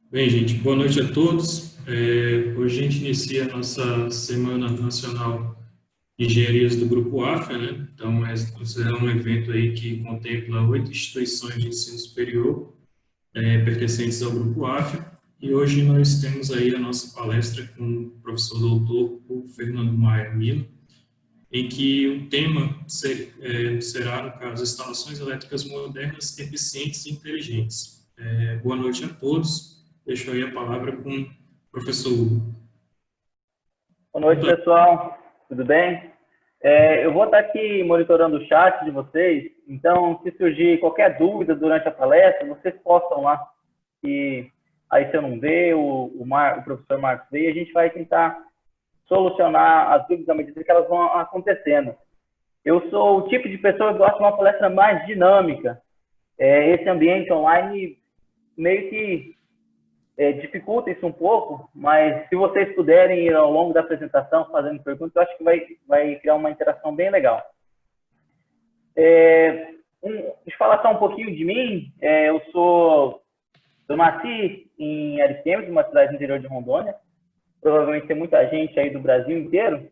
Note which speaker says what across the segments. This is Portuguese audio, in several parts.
Speaker 1: Bem, gente, boa noite a todos. Hoje a gente inicia a nossa Semana Nacional de Engenharias do Grupo AFA, né? Então, esse é um evento aí que contempla 8 instituições de ensino superior, pertencentes ao Grupo AFA. E hoje nós temos aí a nossa palestra com o professor doutor Fernando Maia Milo, em que o tema será, no caso, instalações elétricas modernas, eficientes e inteligentes. Boa noite a todos. Deixo aí a palavra com o professor Hugo.
Speaker 2: Boa noite, pessoal. Tudo bem? Eu vou estar aqui monitorando o chat de vocês, então, se surgir qualquer dúvida durante a palestra, vocês postam lá. E aí, se eu não ver, o professor Marcos vê, e a gente vai tentar solucionar as dúvidas à medida que elas vão acontecendo. Eu sou o tipo de pessoa que gosta de uma palestra mais dinâmica. Esse ambiente online meio que dificulta isso um pouco, mas se vocês puderem ir ao longo da apresentação fazendo perguntas, eu acho que vai criar uma interação bem legal. Deixa eu falar só um pouquinho de mim. Eu nasci em Ariquemes, uma cidade do interior de Rondônia. Provavelmente tem muita gente aí do Brasil inteiro.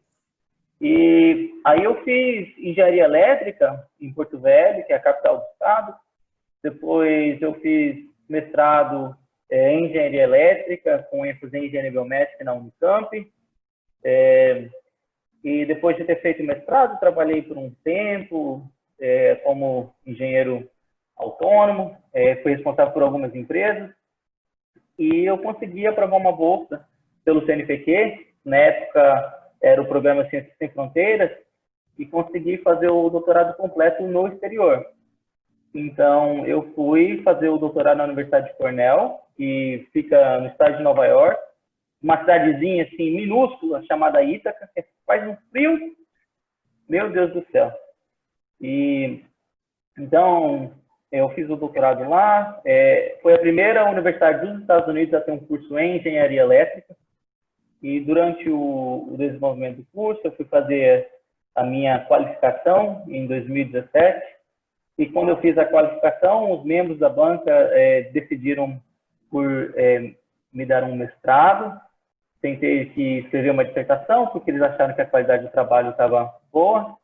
Speaker 2: E aí eu fiz engenharia elétrica em Porto Velho, que é a capital do estado. Depois eu fiz mestrado em engenharia elétrica, com ênfase em engenharia biomédica na Unicamp. E depois de ter feito mestrado, trabalhei por um tempo como engenheiro autônomo, fui responsável por algumas empresas. E eu consegui aprovar uma bolsa pelo CNPq, na época era o programa Ciências Sem Fronteiras, e consegui fazer o doutorado completo no exterior. Então, eu fui fazer o doutorado na Universidade de Cornell, que fica no estado de Nova York, uma cidadezinha assim, minúscula, chamada Ítaca, que faz um frio, meu Deus do céu. E, então, eu fiz o doutorado lá, foi a primeira universidade dos Estados Unidos a ter um curso em engenharia elétrica, e durante o desenvolvimento do curso, eu fui fazer a minha qualificação em 2017, e quando eu fiz a qualificação, os membros da banca decidiram por me dar um mestrado. Tentei que escrever uma dissertação, porque eles acharam que a qualidade do trabalho estava boa.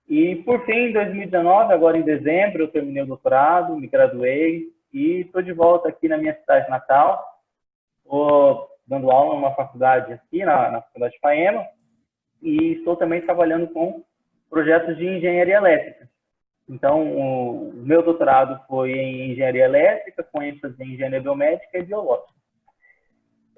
Speaker 2: E, por fim, em 2019, agora em dezembro, eu terminei o doutorado, me graduei e estou de volta aqui na minha cidade natal. Estou dando aula numa faculdade aqui, na Faculdade de Faema, e estou também trabalhando com projetos de engenharia elétrica. Então, o meu doutorado foi em engenharia elétrica, com ênfase em engenharia biomédica e biológica.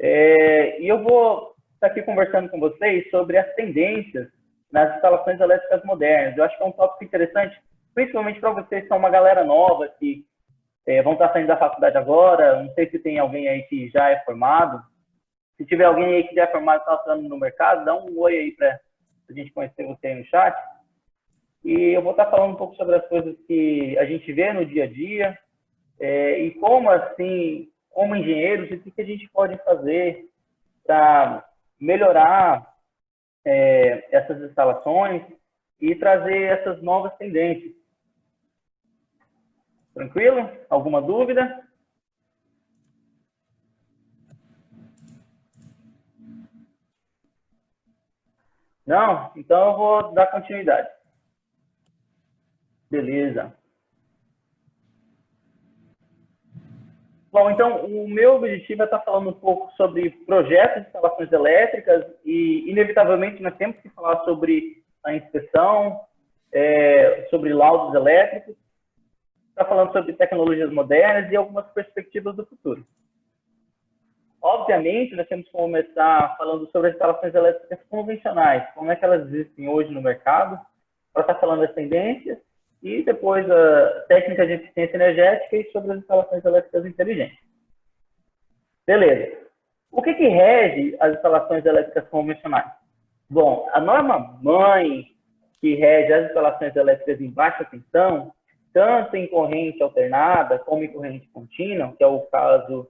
Speaker 2: E eu vou estar aqui conversando com vocês sobre as tendências nas instalações elétricas modernas. Eu acho que é um tópico interessante, principalmente para vocês que são uma galera nova, que vão estar saindo da faculdade agora. Não sei se tem alguém aí que já é formado. Se tiver alguém aí que já é formado e está atuando no mercado, dá um oi aí para a gente conhecer você aí no chat. E eu vou estar falando um pouco sobre as coisas que a gente vê no dia a dia e como, assim, como engenheiros, o que a gente pode fazer para melhorar essas instalações e trazer essas novas tendências. Tranquilo? Alguma dúvida? Não? Então eu vou dar continuidade. Beleza. Bom, então, o meu objetivo é estar falando um pouco sobre projetos de instalações elétricas e, inevitavelmente, nós temos que falar sobre a inspeção, sobre laudos elétricos, está falando sobre tecnologias modernas e algumas perspectivas do futuro. Obviamente, nós temos que começar falando sobre as instalações elétricas convencionais, como é que elas existem hoje no mercado, para estar falando das tendências, e depois a técnica de eficiência energética e sobre as instalações elétricas inteligentes. Beleza. O que rege as instalações elétricas convencionais? Bom, a norma-mãe que rege as instalações elétricas em baixa tensão, tanto em corrente alternada como em corrente contínua, que é o caso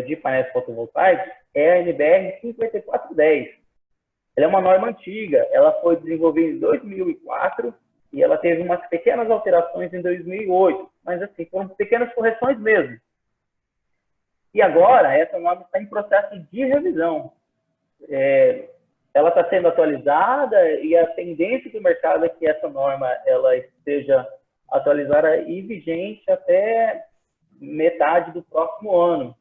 Speaker 2: de painéis fotovoltaicos, é a NBR 5410. Ela é uma norma antiga, ela foi desenvolvida em 2004 e ela teve umas pequenas alterações em 2008, mas assim, foram pequenas correções mesmo. E agora, essa norma está em processo de revisão. Ela está sendo atualizada e a tendência do mercado é que essa norma ela esteja atualizada e vigente até metade do próximo ano.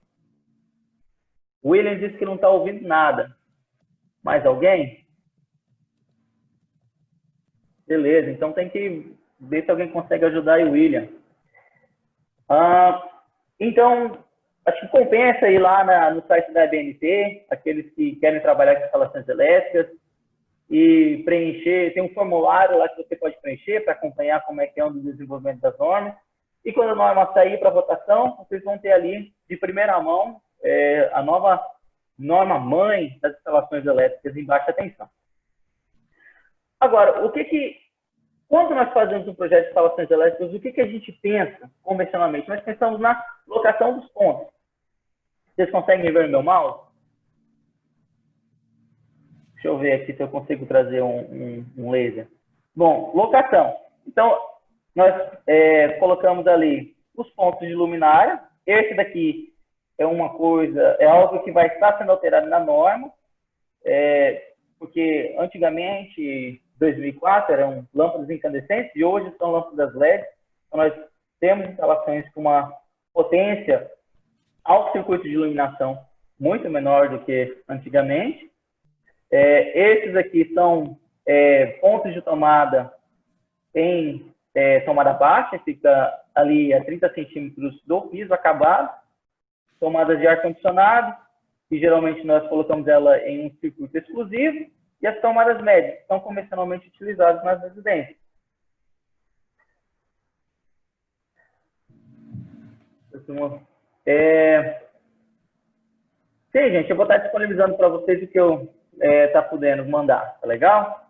Speaker 2: O William disse que não está ouvindo nada. Mais alguém? Beleza, então tem que ver se alguém consegue ajudar aí o William. Então, acho que compensa ir lá no site da EBNT, aqueles que querem trabalhar com instalações elétricas, e preencher, tem um formulário lá que você pode preencher para acompanhar como é que é o desenvolvimento das normas. E quando a norma sair para votação, vocês vão ter ali, de primeira mão, a nova norma mãe das instalações elétricas em baixa tensão. Agora, quando nós fazemos um projeto de instalações elétricas, o que a gente pensa convencionalmente? Nós pensamos na locação dos pontos. Vocês conseguem ver o meu mouse? Deixa eu ver aqui se eu consigo trazer um laser. Bom, locação. Então, nós colocamos ali os pontos de luminária. Esse daqui é algo que vai estar sendo alterado na norma, porque antigamente, 2004, eram lâmpadas incandescentes e hoje são lâmpadas LED. Então, nós temos instalações com uma potência, alto circuito de iluminação muito menor do que antigamente. Esses aqui são pontos de tomada em tomada baixa, fica ali a 30 centímetros do piso acabado, tomadas de ar-condicionado, que geralmente nós colocamos ela em um circuito exclusivo, e as tomadas médias, que são convencionalmente utilizadas nas residências. Sim, gente, eu vou estar disponibilizando para vocês o que eu tá podendo mandar, tá legal?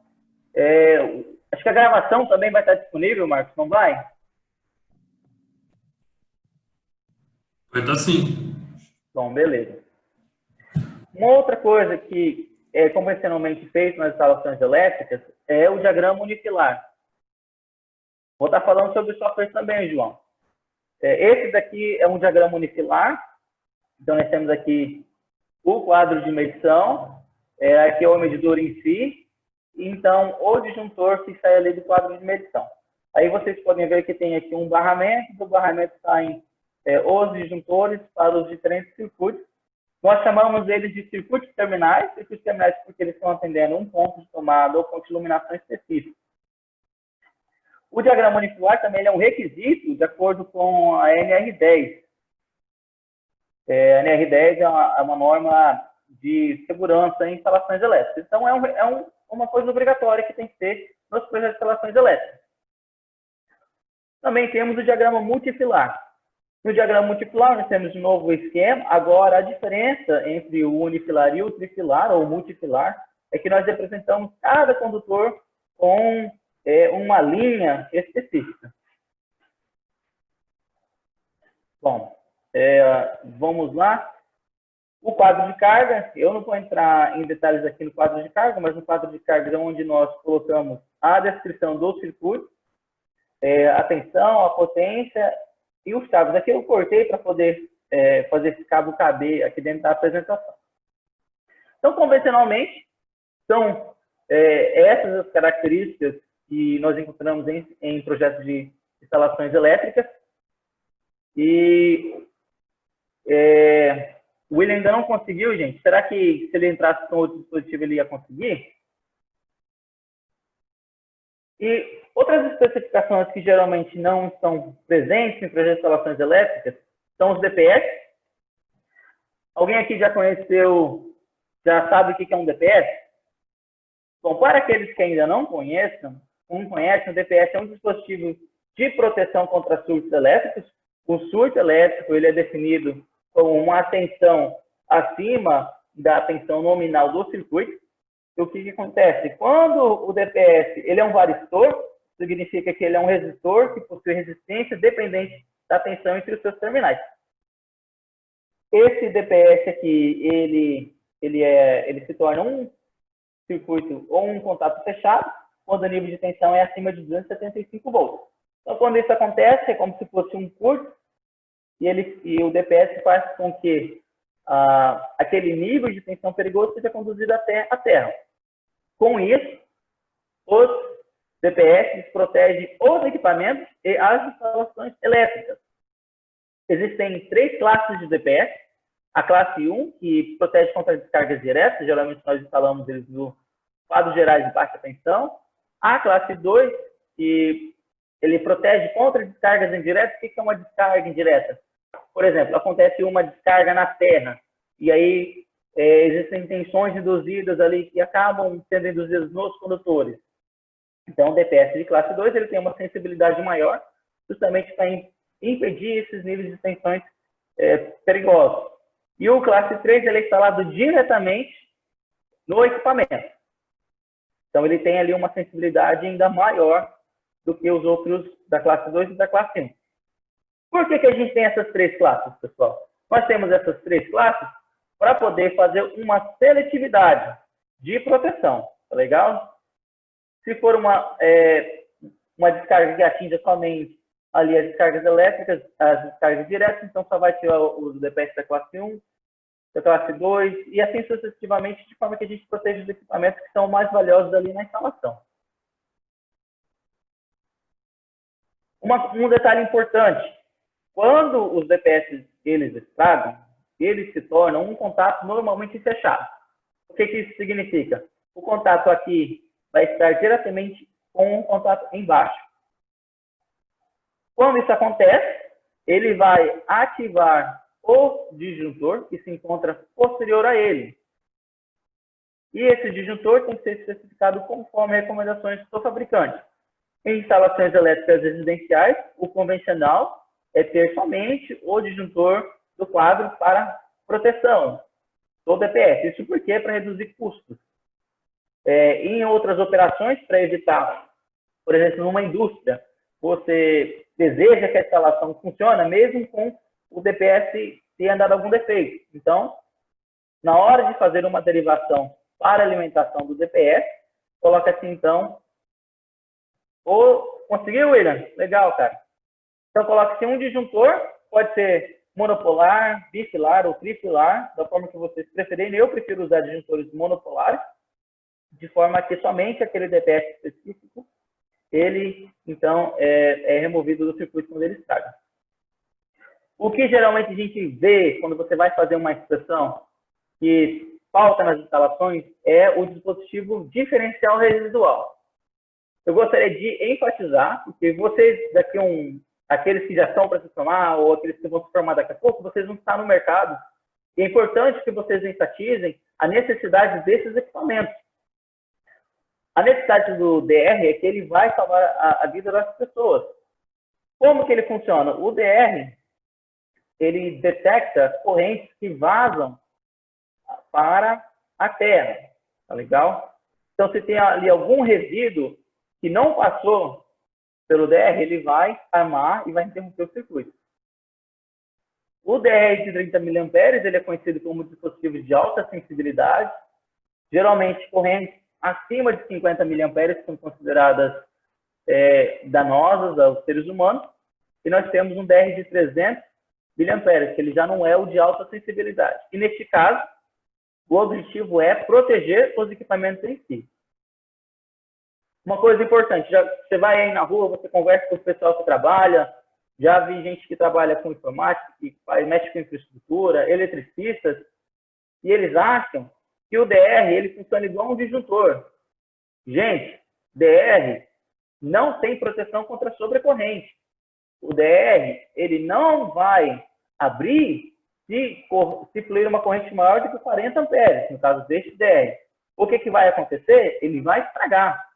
Speaker 2: Acho que a gravação também vai estar disponível, Marcos, não vai?
Speaker 1: Vai estar sim.
Speaker 2: Bom, beleza. Uma outra coisa que é convencionalmente feito nas instalações elétricas é o diagrama unifilar. Vou estar falando sobre o software também, João. Esse daqui é um diagrama unifilar. Então, nós temos aqui o quadro de medição, aqui é o medidor em si, então o disjuntor que sai ali do quadro de medição. Aí vocês podem ver que tem aqui um barramento, do barramento saem os disjuntores para os diferentes circuitos. Nós chamamos eles de circuitos terminais porque eles estão atendendo um ponto de tomada ou ponto de iluminação específico. O diagrama unifilar também é um requisito de acordo com a NR10. A NR10 é uma norma de segurança em instalações elétricas. Então, uma coisa obrigatória que tem que ter nos projetos de instalações elétricas. Também temos o diagrama multifilar. No diagrama multifilar, nós temos de novo o esquema. Agora, a diferença entre o unifilar e o trifilar, ou multifilar, é que nós representamos cada condutor com uma linha específica. Bom, vamos lá. O quadro de carga, eu não vou entrar em detalhes aqui no quadro de carga, mas no quadro de carga é onde nós colocamos a descrição do circuito, a tensão, a potência e os cabos. Aqui eu cortei para poder fazer esse cabo caber aqui dentro da apresentação. Então, convencionalmente, são essas as características que nós encontramos em projetos de instalações elétricas. E o William ainda não conseguiu, gente. Será que se ele entrasse com outro dispositivo ele ia conseguir? E outras especificações que geralmente não estão presentes em projetos de instalações elétricas são os DPS. Alguém aqui já conheceu, já sabe o que é um DPS? Bom, para aqueles que ainda não conhecem, o DPS é um dispositivo de proteção contra surtos elétricos. O surto elétrico ele é definido como uma tensão acima da tensão nominal do circuito. E o que acontece? Quando o DPS ele é um varistor, significa que ele é um resistor que possui resistência dependente da tensão entre os seus terminais. Esse DPS aqui, ele se torna um circuito ou um contato fechado, quando o nível de tensão é acima de 275 volts. Então, quando isso acontece, é como se fosse um curto, e o DPS faz com que aquele nível de tensão perigoso seja conduzido até a terra. Com isso, os DPS protegem os equipamentos e as instalações elétricas. Existem 3 classes de DPS. A classe 1, que protege contra descargas diretas, geralmente nós instalamos eles no quadros gerais de baixa tensão. A classe 2, que ele protege contra descargas indiretas. O que é uma descarga indireta? Por exemplo, acontece uma descarga na terra, e aí existem tensões induzidas ali que acabam sendo induzidas nos condutores. Então, o DPS de classe 2 ele tem uma sensibilidade maior, justamente para impedir esses níveis de tensões perigosos. E o classe 3 ele é instalado diretamente no equipamento. Então, ele tem ali uma sensibilidade ainda maior do que os outros da classe 2 e da classe 1. Por que a gente tem essas 3 classes, pessoal? Nós temos essas 3 classes para poder fazer uma seletividade de proteção. Tá legal? Se for uma descarga que atinja somente ali as descargas elétricas, as descargas diretas, então só vai ter os DPS da classe 1, da classe 2, e assim sucessivamente, de forma que a gente proteja os equipamentos que são mais valiosos ali na instalação. Um detalhe importante, quando os DPS eles estragam, eles se tornam um contato normalmente fechado. O que isso significa? O contato aqui vai estar diretamente com o contato embaixo. Quando isso acontece, ele vai ativar o disjuntor que se encontra posterior a ele. E esse disjuntor tem que ser especificado conforme recomendações do fabricante. Em instalações elétricas residenciais, o convencional é ter somente o disjuntor do quadro para proteção do DPS. Isso porque para reduzir custos. Em outras operações, para evitar, por exemplo, numa indústria, você deseja que a instalação funcione mesmo com o DPS ter andado algum defeito. Então, na hora de fazer uma derivação para alimentação do DPS, coloca-se então, conseguiu, William? Legal, cara. Então, coloca-se um disjuntor, pode ser monopolar, bifilar ou trifilar, da forma que vocês preferirem. Eu prefiro usar disjuntores monopolares, de forma que somente aquele DPS específico, ele, então, é removido do circuito quando ele estraga. O que geralmente a gente vê quando você vai fazer uma inspeção que falta nas instalações é o dispositivo diferencial residual. Eu gostaria de enfatizar, porque vocês, aqueles que já estão para se formar ou aqueles que vão se formar daqui a pouco, vocês vão estar no mercado. E é importante que vocês enfatizem a necessidade desses equipamentos. A necessidade do DR é que ele vai salvar a vida das pessoas. Como que ele funciona? O DR, ele detecta correntes que vazam para a terra. Tá legal? Então, se tem ali algum resíduo que não passou pelo DR, ele vai armar e vai interromper o circuito. O DR de 30 mA, ele é conhecido como dispositivo de alta sensibilidade. Geralmente, correntes acima de 50 mA são consideradas danosas aos seres humanos. E nós temos um DR de 300 mA, que ele já não é o de alta sensibilidade. E, neste caso, o objetivo é proteger os equipamentos em si. Uma coisa importante, você vai aí na rua, você conversa com o pessoal que trabalha, já vi gente que trabalha com informática, que mexe com infraestrutura, eletricistas, e eles acham que o DR ele funciona igual um disjuntor. Gente, DR não tem proteção contra sobrecorrente. O DR ele não vai abrir se fluir uma corrente maior do que 40 amperes, no caso deste DR. O que vai acontecer? Ele vai estragar.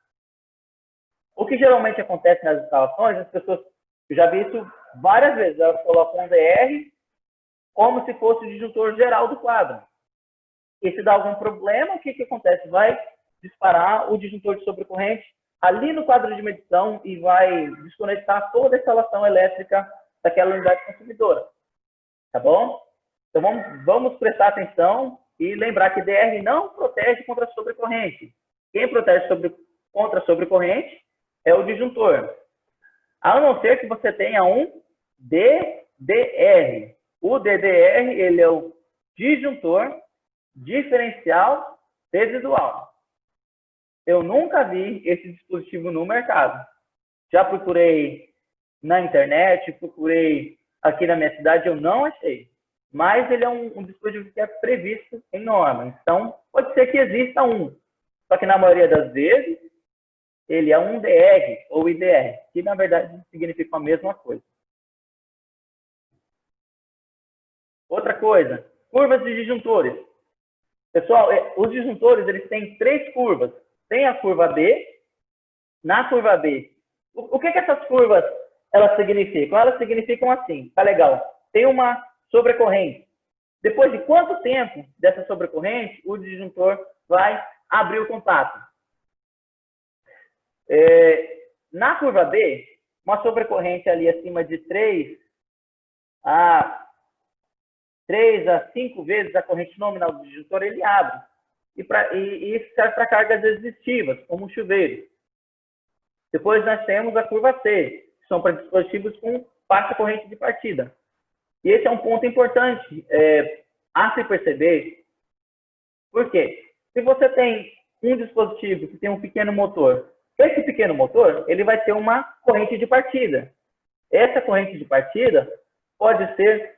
Speaker 2: O que geralmente acontece nas instalações, as pessoas, eu já vi isso várias vezes, elas colocam um DR como se fosse o disjuntor geral do quadro. E se dá algum problema, o que acontece? Vai disparar o disjuntor de sobrecorrente ali no quadro de medição e vai desconectar toda a instalação elétrica daquela unidade consumidora. Tá bom? Então, vamos prestar atenção e lembrar que DR não protege contra a sobrecorrente. Quem protege contra a sobrecorrente é o disjuntor. A não ser que você tenha um DR. O DDR, ele é o disjuntor diferencial residual. Eu nunca vi esse dispositivo no mercado. Já procurei na internet, procurei aqui na minha cidade, eu não achei. Mas ele é um dispositivo que é previsto em norma. Então, pode ser que exista um. Só que na maioria das vezes, ele é um DR ou IDR, que na verdade significa a mesma coisa. Outra coisa, curvas de disjuntores. Pessoal, os disjuntores, eles têm 3 curvas. Tem a curva B. Na curva B, o que essas curvas elas significam? Elas significam assim, tá legal. Tem uma sobrecorrente. Depois de quanto tempo dessa sobrecorrente, o disjuntor vai abrir o contato? Na curva B, uma sobrecorrente ali acima de 3 a 5 vezes a corrente nominal do disjuntor, ele abre. E isso serve para cargas resistivas, como chuveiro. Depois nós temos a curva C, que são para dispositivos com baixa corrente de partida. E esse é um ponto importante a se perceber. Por quê? Se você tem um dispositivo que tem um pequeno motor, esse pequeno motor ele vai ter uma corrente de partida. Essa corrente de partida pode ser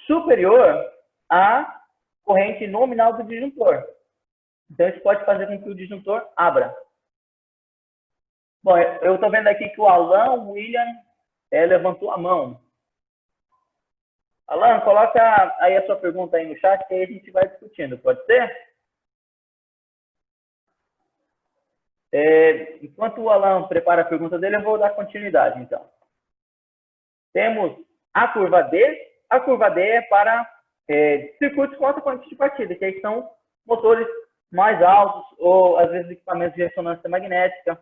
Speaker 2: superior à corrente nominal do disjuntor. Então, isso pode fazer com que o disjuntor abra. Bom, eu estou vendo aqui que o Alan William levantou a mão. Alan, coloca aí a sua pergunta aí no chat, que aí a gente vai discutindo, pode ser? Enquanto o Alan prepara a pergunta dele, eu vou dar continuidade, então. Temos a curva D. A curva D é para circuitos com alta corrente de partida, que aí são motores mais altos, ou às vezes equipamentos de ressonância magnética.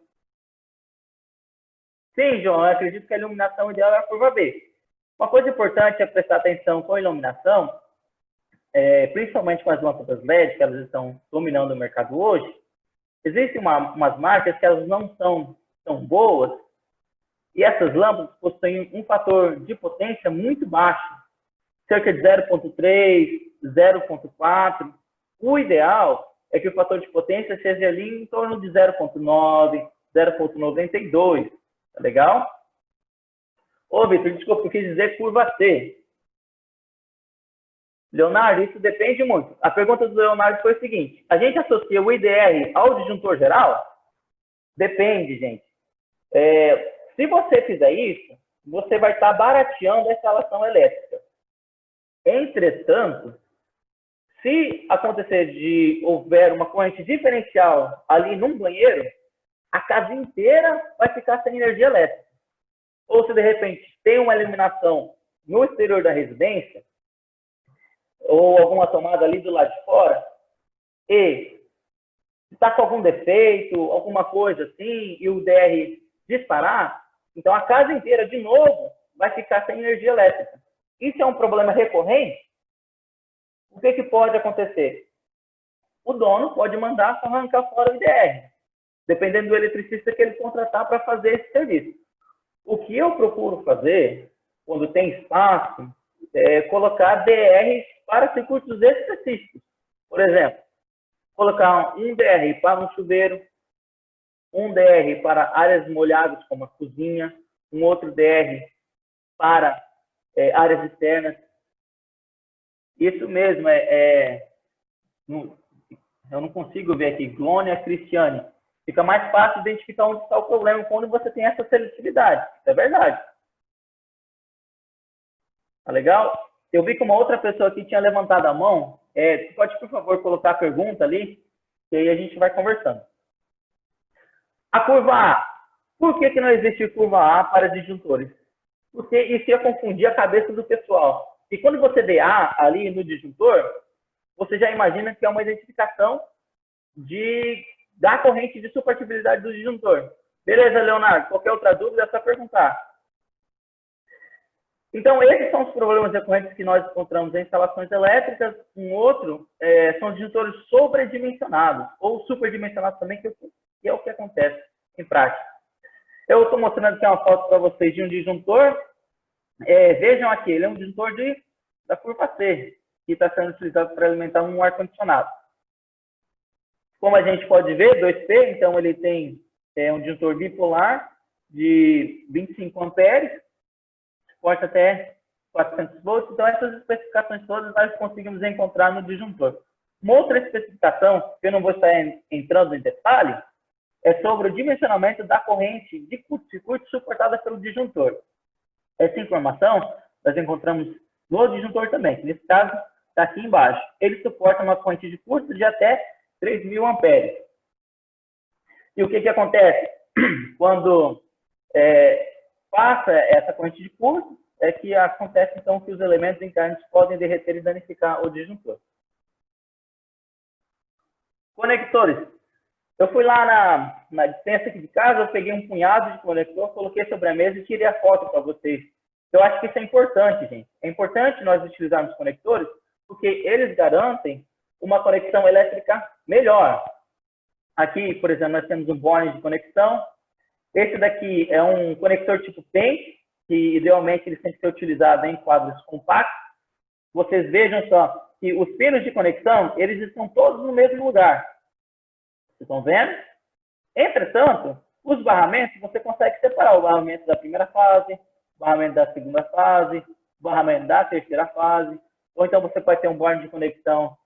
Speaker 2: Sim, João, eu acredito que a iluminação ideal é a curva B. Uma coisa importante é prestar atenção com a iluminação, principalmente com as lâmpadas LED, que elas estão dominando o mercado hoje. Existem umas marcas que elas não são tão boas, e essas lâmpadas possuem um fator de potência muito baixo, cerca de 0,3, 0,4. O ideal é que o fator de potência seja ali em torno de 0,9, 0,92. Tá legal? Ô, Vitor, desculpa, eu quis dizer curva C. Leonardo, isso depende muito. A pergunta do Leonardo foi o seguinte: a gente associa o IDR ao disjuntor geral? Depende, gente. Se você fizer isso, você vai estar barateando a instalação elétrica. Entretanto, se acontecer de houver uma corrente diferencial ali num banheiro, a casa inteira vai ficar sem energia elétrica. Ou se de repente tem uma iluminação no exterior da residência, ou alguma tomada ali do lado de fora, e está com algum defeito, alguma coisa assim, e o DR disparar, então a casa inteira de novo vai ficar sem energia elétrica. Isso é um problema recorrente? O que pode acontecer? O dono pode mandar arrancar fora o IDR, dependendo do eletricista que ele contratar para fazer esse serviço. O que eu procuro fazer, quando tem espaço, é colocar DRs para circuitos específicos. Por exemplo, colocar um DR para um chuveiro, um DR para áreas molhadas, como a cozinha, um outro DR para áreas externas. Isso mesmo, eu não consigo ver aqui, Glônia Cristiane. Fica mais fácil identificar onde está o problema quando você tem essa seletividade. É verdade. Tá legal? Eu vi que uma outra pessoa aqui tinha levantado a mão. Você pode, por favor, colocar a pergunta ali, e aí a gente vai conversando. A curva A. Por que não existe curva A para disjuntores? Porque isso ia confundir a cabeça do pessoal. E quando você vê A ali no disjuntor, você já imagina que é uma identificação da corrente de suportabilidade do disjuntor. Beleza, Leonardo? Qualquer outra dúvida é só perguntar. Então, esses são os problemas recorrentes que nós encontramos em instalações elétricas. Um outro são os disjuntores sobredimensionados, ou superdimensionados também, que é o que acontece em prática. Eu estou mostrando aqui uma foto para vocês de um disjuntor. Vejam aqui, ele é um disjuntor da curva C, que está sendo utilizado para alimentar um ar-condicionado. Como a gente pode ver, 2P, então ele tem um disjuntor bipolar de 25 amperes, suporta até 400 volts. Então, essas especificações todas nós conseguimos encontrar no disjuntor. Uma outra especificação, que eu não vou estar entrando em detalhe, é sobre o dimensionamento da corrente de curto-circuito suportada pelo disjuntor. Essa informação nós encontramos no disjuntor também, que nesse caso está aqui embaixo. Ele suporta uma corrente de curto de até 3.000 amperes. E o que acontece? Quando passa essa corrente de curto, é que acontece então que os elementos internos podem derreter e danificar o disjuntor. Conectores. Eu fui lá na dispensa aqui de casa, eu peguei um punhado de conector, coloquei sobre a mesa e tirei a foto para vocês. Eu acho que isso é importante, gente. É importante nós utilizarmos conectores, porque eles garantem uma conexão elétrica melhor. Aqui, por exemplo, nós temos um borne de conexão. Esse daqui é um conector tipo PEN, que idealmente ele tem que ser utilizado em quadros compactos. Vocês vejam só que os pinos de conexão, eles estão todos no mesmo lugar. Vocês estão vendo? Entretanto, os barramentos, você consegue separar o barramento da primeira fase, o barramento da segunda fase, o barramento da terceira fase. Ou então você pode ter um borne de conexão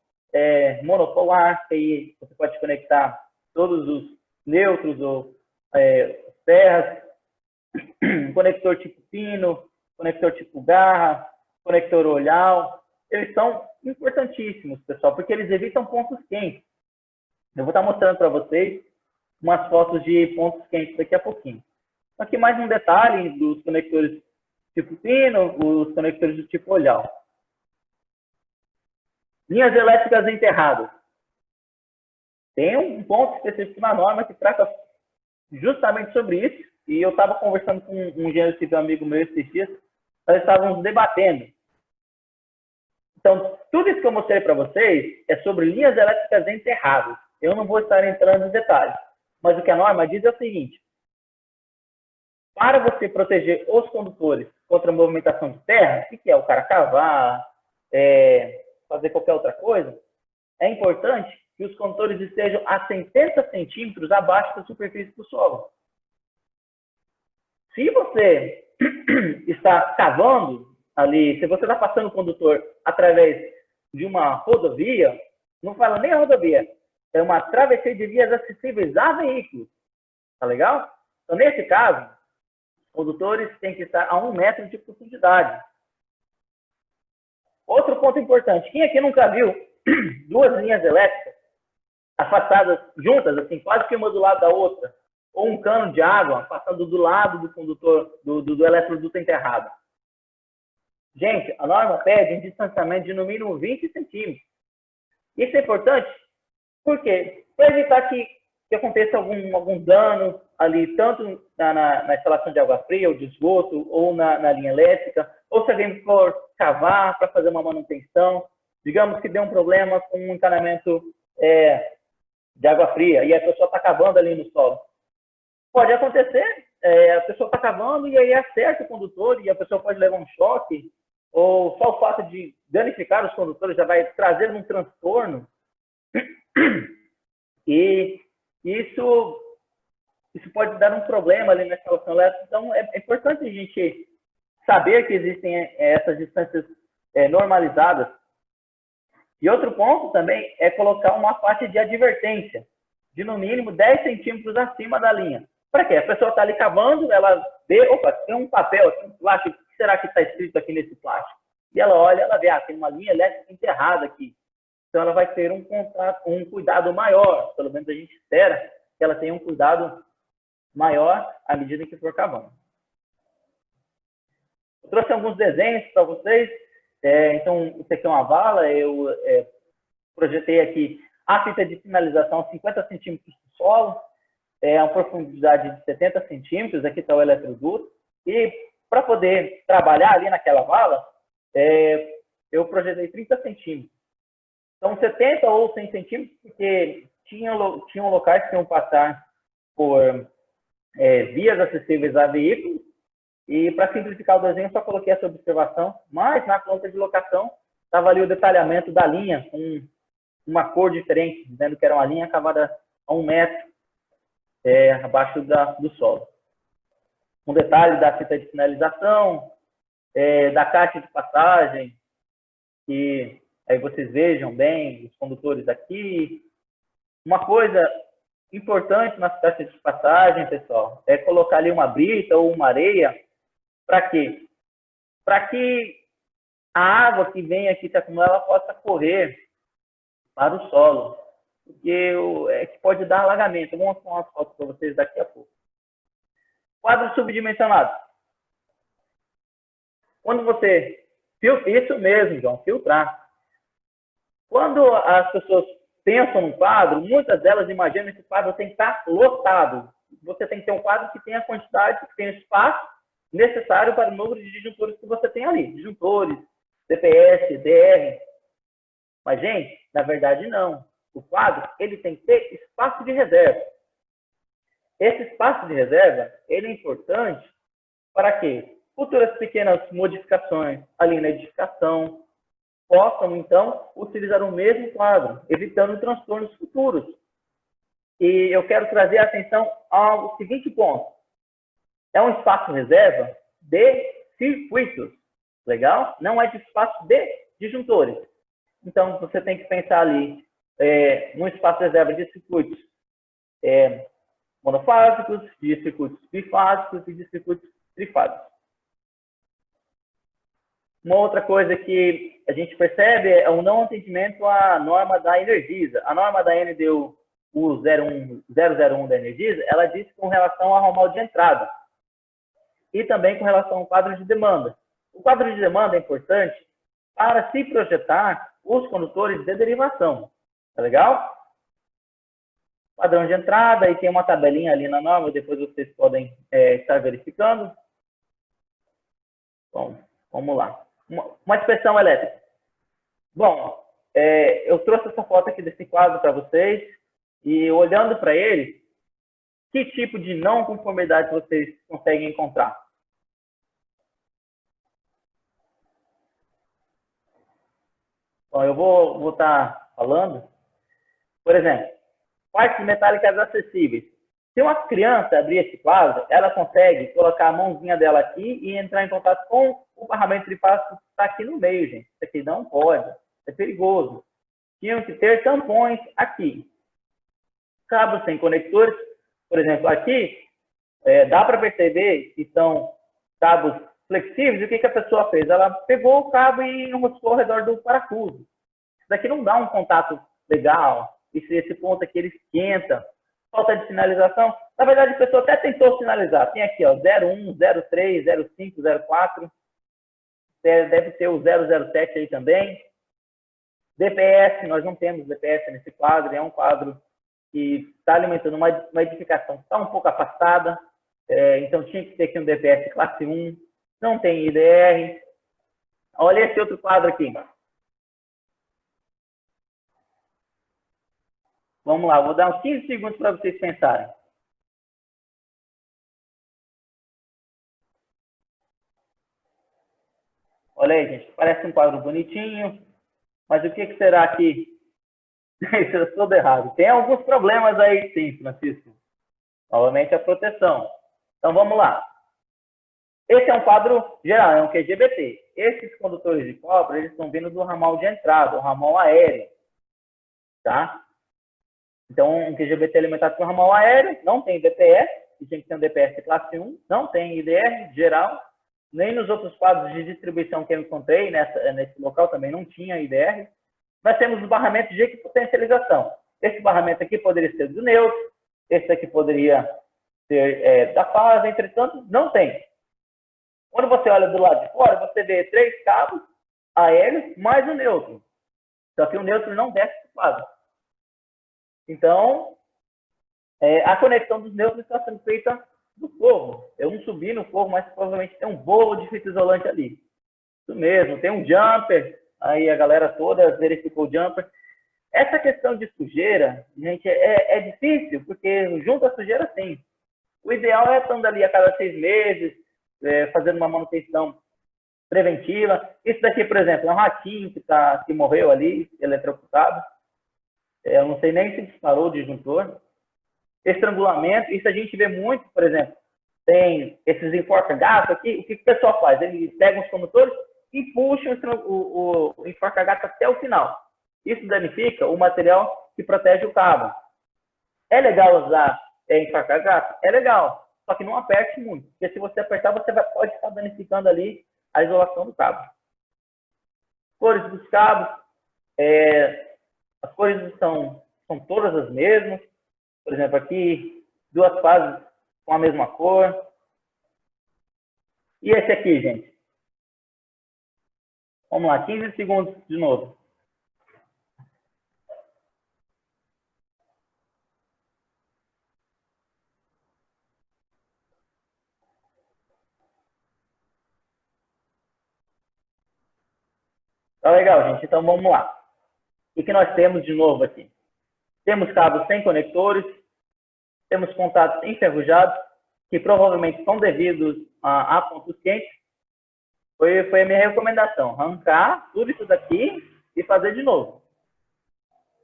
Speaker 2: monopolar, que aí você pode conectar todos os neutros ou terras, conector tipo pino, conector tipo garra, conector olhal. Eles são importantíssimos, pessoal, porque eles evitam pontos quentes. Eu vou estar mostrando para vocês umas fotos de pontos quentes daqui a pouquinho. Aqui mais um detalhe dos conectores tipo pino, os conectores do tipo olhal. Linhas elétricas enterradas. Tem um ponto específico na norma que trata justamente sobre isso. E eu estava conversando com um engenheiro civil amigo meu esses dias. Nós estávamos debatendo. Então, tudo isso que eu mostrei para vocês é sobre linhas elétricas enterradas. Eu não vou estar entrando em detalhes. Mas o que a norma diz é o seguinte. Para você proteger os condutores contra a movimentação de terra, o que é o cara cavar, fazer qualquer outra coisa, é importante que os condutores estejam a 70 centímetros abaixo da superfície do solo. Se você está cavando ali, se você está passando o condutor através de uma rodovia, não fala nem a rodovia, é uma travessia de vias acessíveis a veículos. Tá legal? Então, nesse caso, os condutores têm que estar a 1 metro de profundidade. Outro ponto importante. Quem aqui nunca viu duas linhas elétricas afastadas juntas, assim, quase que uma do lado da outra, ou um cano de água passando do lado do condutor, do eletroduto enterrado? Gente, a norma pede um distanciamento de no mínimo 20 centímetros. Isso é importante, por quê? Para evitar que aconteça algum dano ali, tanto na instalação de água fria, ou de esgoto, ou na linha elétrica, ou se alguém for cavar para fazer uma manutenção, digamos que dê um problema com um encanamento de água fria, e a pessoa está cavando ali no solo. Pode acontecer, a pessoa está cavando e aí acerta o condutor e a pessoa pode levar um choque, ou só o fato de danificar os condutores já vai trazer um transtorno. E isso pode dar um problema ali na instalação elétrica. Então, é importante a gente saber que existem essas distâncias normalizadas. E outro ponto também é colocar uma faixa de advertência de no mínimo 10 centímetros acima da linha. Para quê? A pessoa está ali cavando, ela vê, opa, tem um papel, tem um plástico, o que será que está escrito aqui nesse plástico? E ela olha, ela vê, tem uma linha elétrica enterrada aqui. Então, ela vai ter um cuidado maior, pelo menos a gente espera que ela tenha um cuidado maior à medida que for cavando. Eu trouxe alguns desenhos para vocês. Então, isso aqui é uma vala. Eu projetei aqui a fita de sinalização a 50 centímetros do solo, a profundidade de 70 centímetros. Aqui está o eletroduto. E para poder trabalhar ali naquela vala, eu projetei 30 centímetros. Então, 70 ou 100 centímetros, porque tinham locais que iam passar por vias acessíveis a veículos, E para simplificar o desenho, eu só coloquei essa observação, mas na conta de locação estava ali o detalhamento da linha, com uma cor diferente, dizendo que era uma linha cavada a 1 metro abaixo do solo. Um detalhe da fita de sinalização, da caixa de passagem, que aí vocês vejam bem os condutores aqui. Uma coisa importante nas caixas de passagem, pessoal, é colocar ali uma brita ou uma areia. Para quê? Para que a água que vem aqui se acumular, ela possa correr para o solo, porque que pode dar alagamento. Eu vou mostrar umas fotos para vocês daqui a pouco. Quadro subdimensionado. Quando você filtra, isso mesmo, João, filtrar. Quando as pessoas pensam num quadro, muitas delas imaginam que esse quadro tem que estar lotado. Você tem que ter um quadro que tenha a quantidade, que tenha espaço necessário para o número de disjuntores que você tem ali. Disjuntores, DPS, DR. Mas, gente, na verdade, não. O quadro, ele tem que ter espaço de reserva. Esse espaço de reserva, ele é importante para que futuras pequenas modificações ali na edificação possam, então, utilizar o mesmo quadro, evitando transtornos futuros. E eu quero trazer a atenção ao seguinte ponto. É um espaço reserva de circuitos, legal? Não é de espaço de disjuntores. Então, você tem que pensar ali no espaço reserva de circuitos monofásicos, de circuitos bifásicos e de circuitos trifásicos. Uma outra coisa que a gente percebe é o não atendimento à norma da Energisa. A norma da NDU 001 da Energisa, ela diz com relação ao ramal de entrada e também com relação ao quadro de demanda. O quadro de demanda é importante para se projetar os condutores de derivação. Tá legal? Padrão de entrada, e tem uma tabelinha ali na norma, depois vocês podem estar verificando. Bom, vamos lá. Uma inspeção elétrica. Bom, eu trouxe essa foto aqui desse quadro para vocês, e olhando para ele, que tipo de não conformidade vocês conseguem encontrar? Bom, eu vou estar falando, por exemplo, partes metálicas acessíveis. Se uma criança abrir esse quadro, ela consegue colocar a mãozinha dela aqui e entrar em contato com o barramento trifásico que está aqui no meio, gente. Isso aqui não pode, é perigoso. Tinham que ter tampões aqui. Cabos sem conectores, por exemplo, aqui, dá para perceber que são cabos flexíveis. E o que a pessoa fez? Ela pegou o cabo e enroscou ao redor do parafuso. Isso daqui não dá um contato legal. Esse ponto aqui, ele esquenta. Falta de sinalização. Na verdade, a pessoa até tentou sinalizar. Tem aqui, ó, 01, 03, 05, 04. Deve ter o 007 aí também. DPS, nós não temos DPS nesse quadro. É um quadro que está alimentando uma edificação que está um pouco afastada. Então, tinha que ter aqui um DPS classe 1. Não tem IDR. Olha esse outro quadro aqui. Vamos lá, vou dar uns 15 segundos para vocês pensarem. Olha aí, gente, parece um quadro bonitinho, mas o que será aqui? Isso é todo errado. Tem alguns problemas aí, sim, Francisco. Novamente, a proteção. Então, vamos lá. Esse é um quadro geral, é um QGBT. Esses condutores de cobre, eles estão vindo do ramal de entrada, o ramal aéreo. Tá? Então, um QGBT alimentado por ramal aéreo, não tem DPS, e tem que ter um DPS classe 1, não tem IDR geral, nem nos outros quadros de distribuição que eu encontrei nesse local também não tinha IDR. Nós temos os barramentos de equipotentialização. Esse barramento aqui poderia ser do neutro, esse aqui poderia ser da fase, entretanto, não tem. Quando você olha do lado de fora, você vê 3 cabos aéreos mais o neutro. Só que o neutro não desce do quadro. Então, a conexão dos neutros está sendo feita no forro. Eu não subi no forro, mas provavelmente tem um bolo de fita isolante ali. Isso mesmo, tem um jumper, aí a galera toda verificou o jumper. Essa questão de sujeira, gente, é difícil, porque junto à sujeira sim. O ideal é estando ali a cada 6 meses, fazendo uma manutenção preventiva. Isso daqui, por exemplo, é um ratinho que morreu ali, eletrocutado. Eu não sei nem se disparou o disjuntor. Estrangulamento, isso a gente vê muito, por exemplo, tem esses enforca-gato aqui, o que o pessoal faz? Ele pega os condutores e puxa o enforca-gato até o final. Isso danifica o material que protege o cabo. É legal usar enforca-gato? É legal, só que não aperte muito, porque se você apertar, você pode estar danificando ali a isolação do cabo. Cores dos cabos, as cores são todas as mesmas. Por exemplo, aqui, 2 fases com a mesma cor. E esse aqui, gente? Vamos lá, 15 segundos de novo. Tá legal, gente. Então, vamos lá. O que nós temos de novo aqui? Temos cabos sem conectores, temos contatos enferrujados, que provavelmente são devidos a pontos quentes. Foi a minha recomendação, arrancar tudo isso daqui e fazer de novo.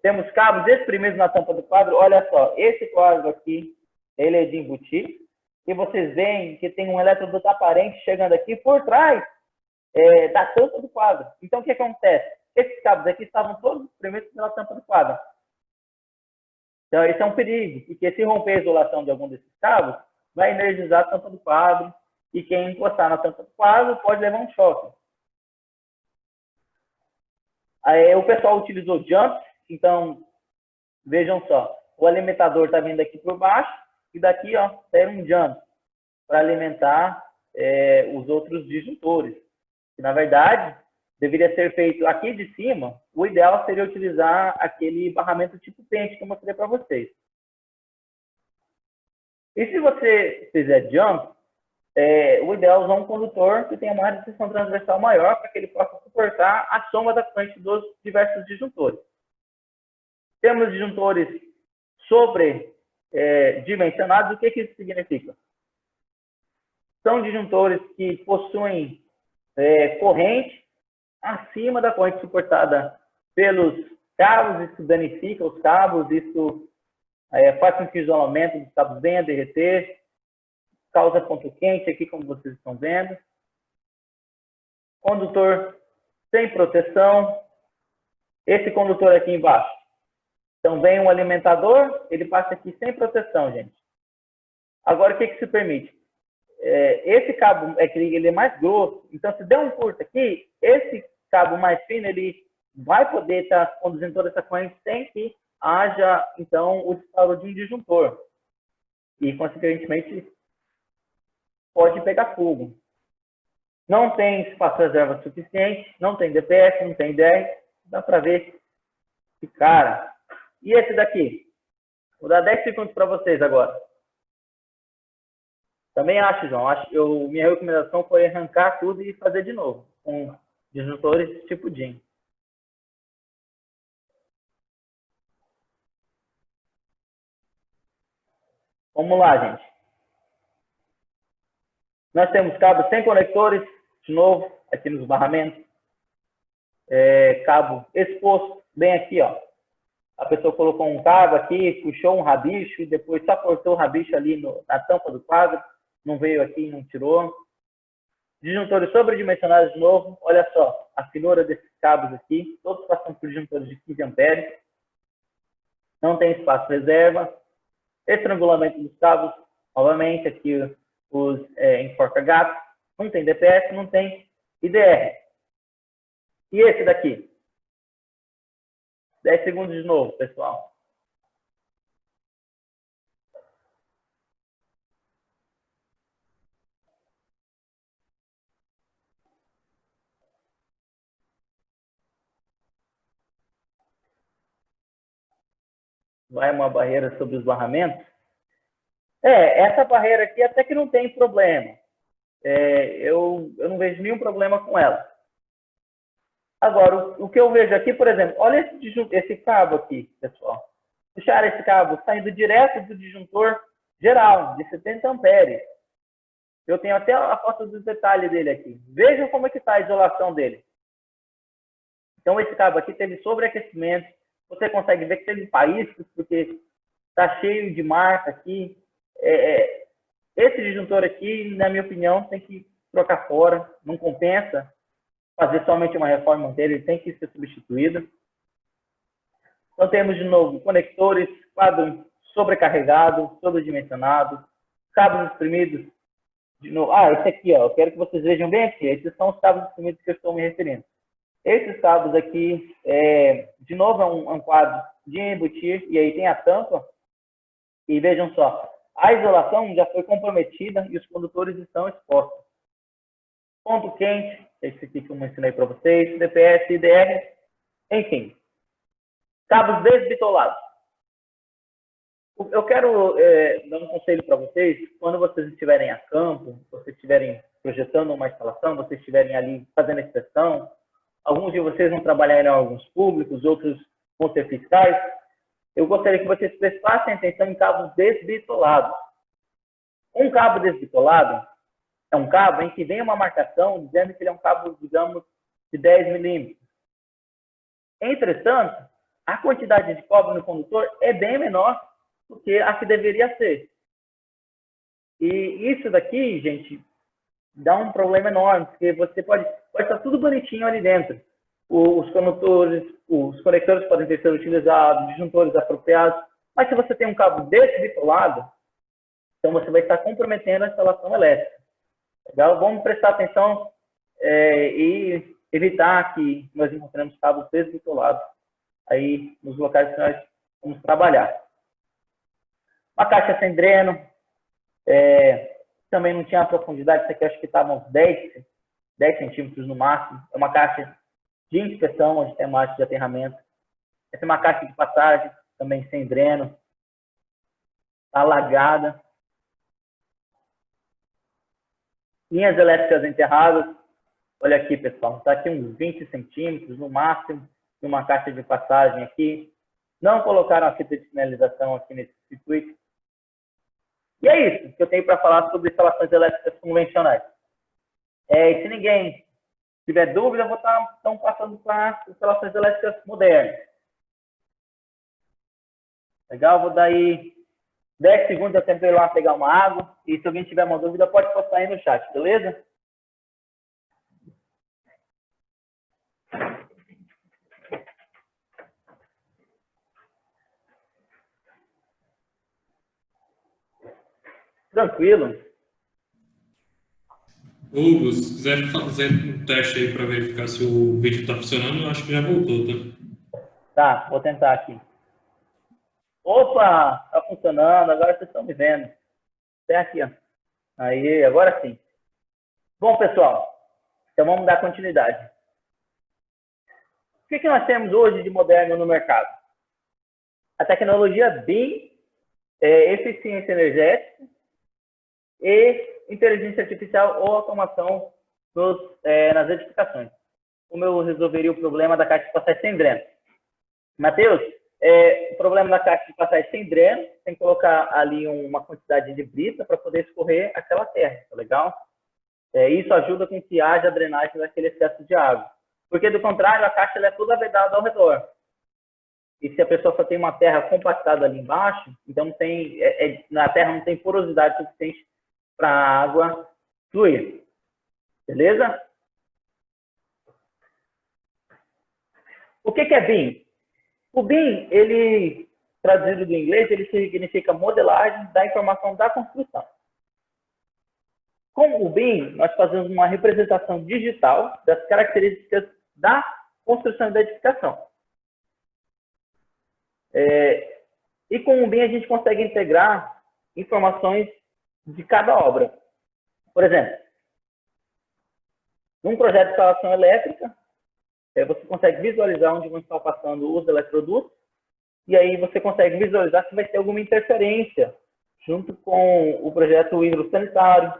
Speaker 2: Temos cabos espremidos na tampa do quadro. Olha só, esse quadro aqui, ele é de embutir. E vocês veem que tem um eletroduto aparente chegando aqui por trás da tampa do quadro. Então, o que acontece? Esses cabos aqui estavam todos espremidos pela tampa do quadro. Então, esse é um perigo, porque se romper a isolação de algum desses cabos, vai energizar a tampa do quadro, e quem encostar na tampa do quadro pode levar um choque. Aí, o pessoal utilizou jumps, então, vejam só, o alimentador está vindo aqui por baixo, e daqui, ó, tem um jump para alimentar os outros disjuntores. Que, na verdade, deveria ser feito aqui de cima. O ideal seria utilizar aquele barramento tipo pente que eu mostrei para vocês. E se você fizer jump, o ideal é usar um condutor que tenha uma resistência transversal maior para que ele possa suportar a soma da corrente dos diversos disjuntores. Temos disjuntores sobredimensionados. O que isso significa? São disjuntores que possuem corrente acima da corrente suportada pelos cabos. Isso danifica os cabos, isso faz com que o isolamento dos cabos venha a derreter, causa ponto quente aqui, como vocês estão vendo. Condutor sem proteção. Esse condutor aqui embaixo. Então, vem um alimentador, ele passa aqui sem proteção, gente. Agora, o que se permite? Esse cabo, ele é mais grosso, então, se der um curto aqui, esse cabo mais fino, ele vai poder estar conduzindo toda essa corrente sem que haja, então, o disparo de um disjuntor. E, consequentemente, pode pegar fogo. Não tem espaço reserva suficiente, não tem DPF, não tem 10, dá para ver que cara. E esse daqui? Vou dar 10 segundos para vocês agora. Também acho, João, minha recomendação foi arrancar tudo e fazer de novo, com disjuntores tipo DIN. Vamos lá, gente. Nós temos cabos sem conectores, de novo, aqui nos barramentos. Cabo exposto, bem aqui, ó. A pessoa colocou um cabo aqui, puxou um rabicho e depois só cortou o rabicho ali na tampa do quadro. Não veio aqui, não tirou. Disjuntores sobredimensionados de novo. Olha só, a finura desses cabos aqui. Todos passam por disjuntores de 15 amperes. Não tem espaço reserva. Estrangulamento dos cabos. Novamente, aqui os enforca-gatos. Não tem DPF, não tem IDR. E esse daqui? 10 segundos de novo, pessoal. Vai uma barreira sobre os barramentos? Essa barreira aqui até que não tem problema. Eu não vejo nenhum problema com ela. Agora, o que eu vejo aqui, por exemplo, olha esse cabo aqui, pessoal. Puxar esse cabo saindo direto do disjuntor geral, de 70 amperes. Eu tenho até a foto dos detalhes dele aqui. Vejam como é que está a isolação dele. Então, esse cabo aqui teve sobreaquecimento. Você consegue ver que teve faíscas, porque está cheio de marca aqui. Esse disjuntor aqui, na minha opinião, tem que trocar fora. Não compensa fazer somente uma reforma dele, ele tem que ser substituído. Então, temos, de novo, conectores, quadro sobrecarregado, sobredimensionado, cabos exprimidos. De novo, esse aqui, ó, eu quero que vocês vejam bem aqui. Esses são os cabos exprimidos que eu estou me referindo. Esses cabos aqui, de novo, é um quadro de embutir, e aí tem a tampa. E vejam só, a isolação já foi comprometida e os condutores estão expostos. Ponto quente, esse aqui que eu ensinei para vocês, DPS, IDR, enfim. Cabos desbitolados. Eu quero dar um conselho para vocês, quando vocês estiverem a campo, vocês estiverem projetando uma instalação, vocês estiverem ali fazendo a inspeção, alguns de vocês vão trabalhar em alguns públicos, outros vão ser fiscais, eu gostaria que vocês prestassem atenção em cabos desbitolados. Um cabo desbitolado é um cabo em que vem uma marcação dizendo que ele é um cabo, digamos, de 10 milímetros. Entretanto, a quantidade de cobre no condutor é bem menor do que a que deveria ser. E isso daqui, gente, dá um problema enorme, porque você pode estar tudo bonitinho ali dentro. Os condutores, os conectores podem ter sido utilizados, disjuntores apropriados, mas se você tem um cabo desbitolado, então você vai estar comprometendo a instalação elétrica. Legal? Vamos prestar atenção e evitar que nós encontremos cabos desbitolados aí nos locais que nós vamos trabalhar. Uma caixa sem dreno, também não tinha a profundidade, isso aqui acho que estava uns 10 centímetros no máximo. É uma caixa de inspeção, onde tem marcha de aterramento. Essa é uma caixa de passagem, também sem dreno, está alagada. Linhas elétricas enterradas, olha aqui, pessoal, está aqui uns 20 centímetros no máximo, uma caixa de passagem aqui. Não colocaram a fita de sinalização aqui nesse circuito. E é isso que eu tenho para falar sobre instalações elétricas convencionais. E se ninguém tiver dúvida, eu vou estar então passando para instalações elétricas modernas. Legal? Vou dar aí 10 segundos até eu ir lá pegar uma água. E se alguém tiver uma dúvida, pode postar aí no chat, beleza? Tranquilo.
Speaker 1: Hugo, se quiser fazer um teste aí para verificar se o vídeo está funcionando, eu acho que já voltou, tá?
Speaker 2: Tá, vou tentar aqui. Opa, tá funcionando, agora vocês estão me vendo. Até aqui, ó. Aí, agora sim. Bom, pessoal, então vamos dar continuidade. O que nós temos hoje de moderno no mercado? A tecnologia BIM, eficiência energética e inteligência artificial ou automação nas edificações. Como eu resolveria o problema da caixa de passagem sem dreno? Matheus, o problema da caixa de passagem sem dreno, tem que colocar ali uma quantidade de brita para poder escorrer aquela terra, tá legal? Isso ajuda com que haja drenagem daquele excesso de água. Porque, do contrário, a caixa ela é toda vedada ao redor. E se a pessoa só tem uma terra compactada ali embaixo, então não tem, na terra não tem porosidade suficiente para a água fluir. Beleza? O que é BIM? O BIM, ele, traduzido do inglês, ele significa modelagem da informação da construção. Com o BIM, nós fazemos uma representação digital das características da construção e da edificação. E com o BIM a gente consegue integrar informações de cada obra. Por exemplo, num projeto de instalação elétrica, você consegue visualizar onde vão estar passando os eletrodutos, e aí você consegue visualizar se vai ter alguma interferência junto com o projeto hidrossanitário,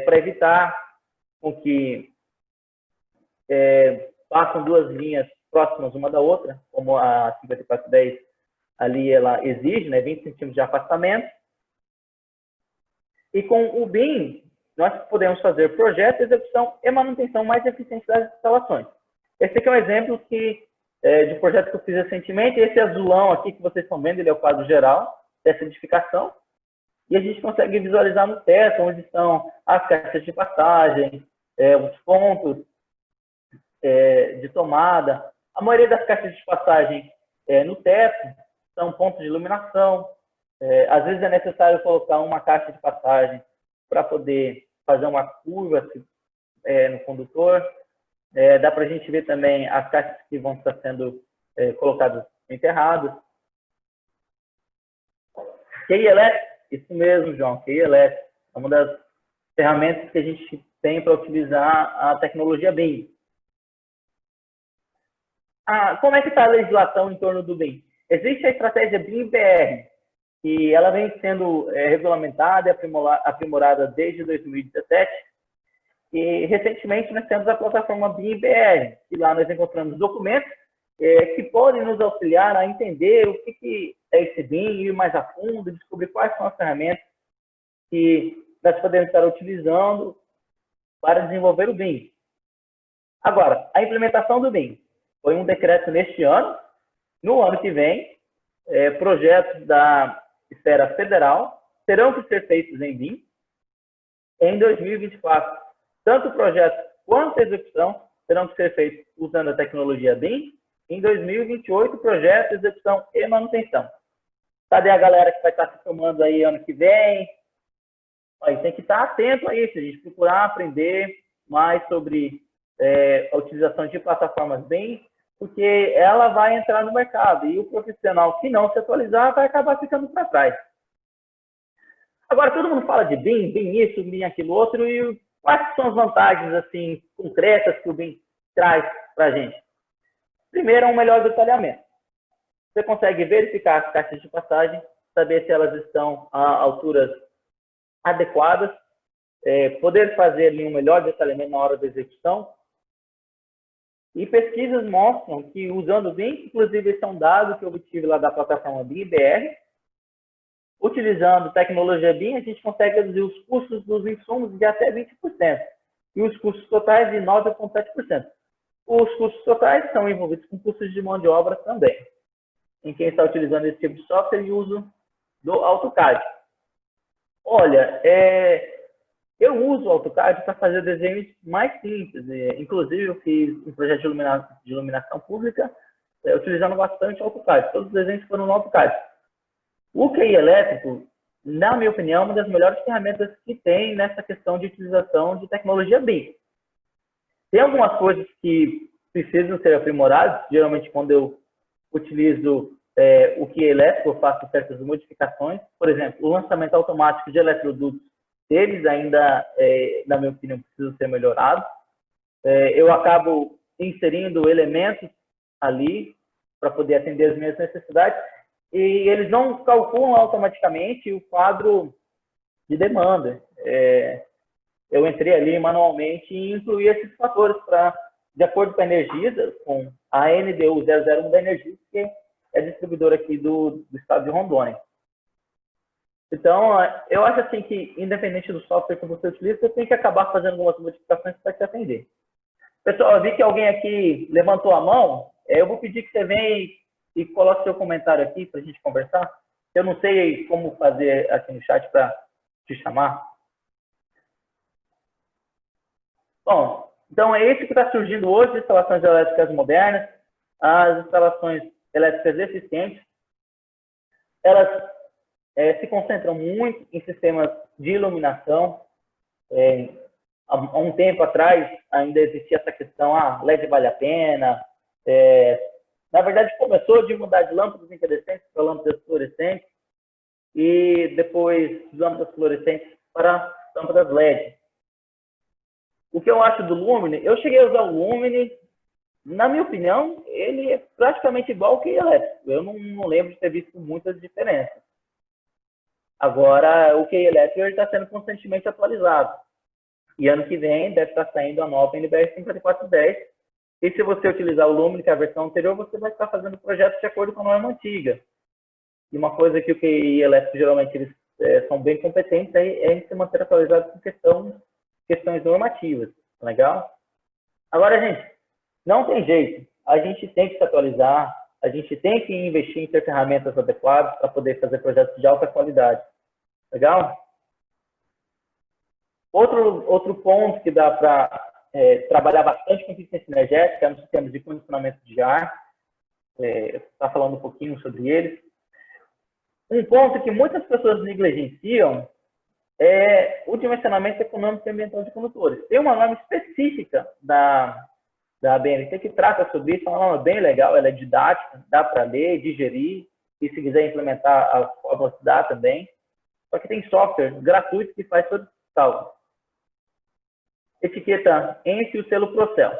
Speaker 2: para evitar com que passam duas linhas próximas uma da outra, como a 5410 ali ela exige, né, 20 centímetros de afastamento. E com o BIM, nós podemos fazer projeto, execução e manutenção mais eficiente das instalações. Esse aqui é um exemplo de projeto que eu fiz recentemente. Esse azulão aqui que vocês estão vendo, ele é o quadro geral dessa edificação. E a gente consegue visualizar no teto onde estão as caixas de passagem, os pontos de tomada. A maioria das caixas de passagem no teto são pontos de iluminação. Às vezes é necessário colocar uma caixa de passagem para poder fazer uma curva no condutor. Dá para a gente ver também as caixas que vão estar sendo colocadas enterradas. QI elétrico, isso mesmo, João, QI elétrico. É uma das ferramentas que a gente tem para utilizar a tecnologia BIM. Como é que está a legislação em torno do BIM? Existe a estratégia BIM-BR, que ela vem sendo regulamentada e aprimorada desde 2017. E, recentemente, nós temos a plataforma BIM-BR, e lá nós encontramos documentos que podem nos auxiliar a entender o que é esse BIM, ir mais a fundo, descobrir quais são as ferramentas que nós podemos estar utilizando para desenvolver o BIM. Agora, a implementação do BIM. Foi um decreto neste ano. No ano que vem, projetos da esfera federal terão que ser feitos em BIM. Em 2024, tanto o projeto quanto a execução terão que ser feitos usando a tecnologia BIM. Em 2028, projeto, execução e manutenção. Cadê a galera que vai estar se formando aí ano que vem? Aí tem que estar atento a isso, a gente procurar aprender mais sobre a utilização de plataformas BIM, porque ela vai entrar no mercado e o profissional que não se atualizar vai acabar ficando para trás. Agora, todo mundo fala de BIM, BIM isso, BIM aquilo outro, e quais são as vantagens assim, concretas que o BIM traz para a gente? Primeiro, um melhor detalhamento. Você consegue verificar as caixas de passagem, saber se elas estão a alturas adequadas, poder fazer ali um melhor detalhamento na hora da execução. E pesquisas mostram que, usando o BIM, inclusive esse é um dado que eu obtive lá da plataforma BIM-BR, utilizando tecnologia BIM, a gente consegue reduzir os custos dos insumos de até 20% e os custos totais de 9,7%. Os custos totais são envolvidos com custos de mão de obra também, em quem está utilizando esse tipo de software e uso do AutoCAD. Olha, eu uso o AutoCAD para fazer desenhos mais simples. Inclusive, eu fiz um projeto de iluminação pública utilizando bastante o AutoCAD. Todos os desenhos foram no AutoCAD. O QI elétrico, na minha opinião, é uma das melhores ferramentas que tem nessa questão de utilização de tecnologia BIM. Tem algumas coisas que precisam ser aprimoradas. Geralmente, quando eu utilizo o QI elétrico, eu faço certas modificações. Por exemplo, o lançamento automático de eletrodutos, eles ainda, na minha opinião, precisam ser melhorados. Eu acabo inserindo elementos ali para poder atender as minhas necessidades e eles não calculam automaticamente o quadro de demanda. Eu entrei ali manualmente e incluí esses fatores para, de acordo com a Energisa, com a NDU 001 da Energisa, que é a distribuidora aqui do estado de Rondônia. Então, eu acho assim que, independente do software que você utiliza, você tem que acabar fazendo algumas modificações para te atender. Pessoal, eu vi que alguém aqui levantou a mão. Eu vou pedir que você venha e coloque seu comentário aqui para a gente conversar. Eu não sei como fazer aqui no chat para te chamar. Bom, então é isso que está surgindo hoje, instalações elétricas modernas, as instalações elétricas eficientes. Elas se concentram muito em sistemas de iluminação. Há um tempo atrás ainda existia essa questão, LED vale a pena. Na verdade, começou de mudar de lâmpadas incandescentes para lâmpadas fluorescentes e depois de lâmpadas fluorescentes para lâmpadas LED. O que eu acho do Lumine, eu cheguei a usar o Lumine, na minha opinião, ele é praticamente igual ao QI elétrico. Eu não lembro de ter visto muitas diferenças. Agora, o QI elétrico está sendo constantemente atualizado. E ano que vem deve estar saindo a nova NBR 5410. E se você utilizar o Lumine, que é a versão anterior, você vai estar fazendo projetos de acordo com a norma antiga. E uma que o QI elétrico, geralmente, eles são bem competentes, é em se manter atualizado com questão questões normativas. Legal? Agora, gente, não tem jeito. A gente tem que se atualizar, a gente tem que investir em ter ferramentas adequadas para poder fazer projetos de alta qualidade. Legal? Outro ponto que dá para trabalhar bastante com eficiência energética é nos sistemas de condicionamento de ar. Está falando um pouquinho sobre eles. Um ponto que muitas pessoas negligenciam é o dimensionamento econômico e ambiental de condutores. Tem uma norma específica da ABNT que trata sobre isso, é uma norma bem legal, ela é didática, dá para ler, digerir, e se quiser implementar a fórmula dá também. Só que tem software gratuito que faz todo esse cálculo. Etiqueta ENSE e o selo Procel.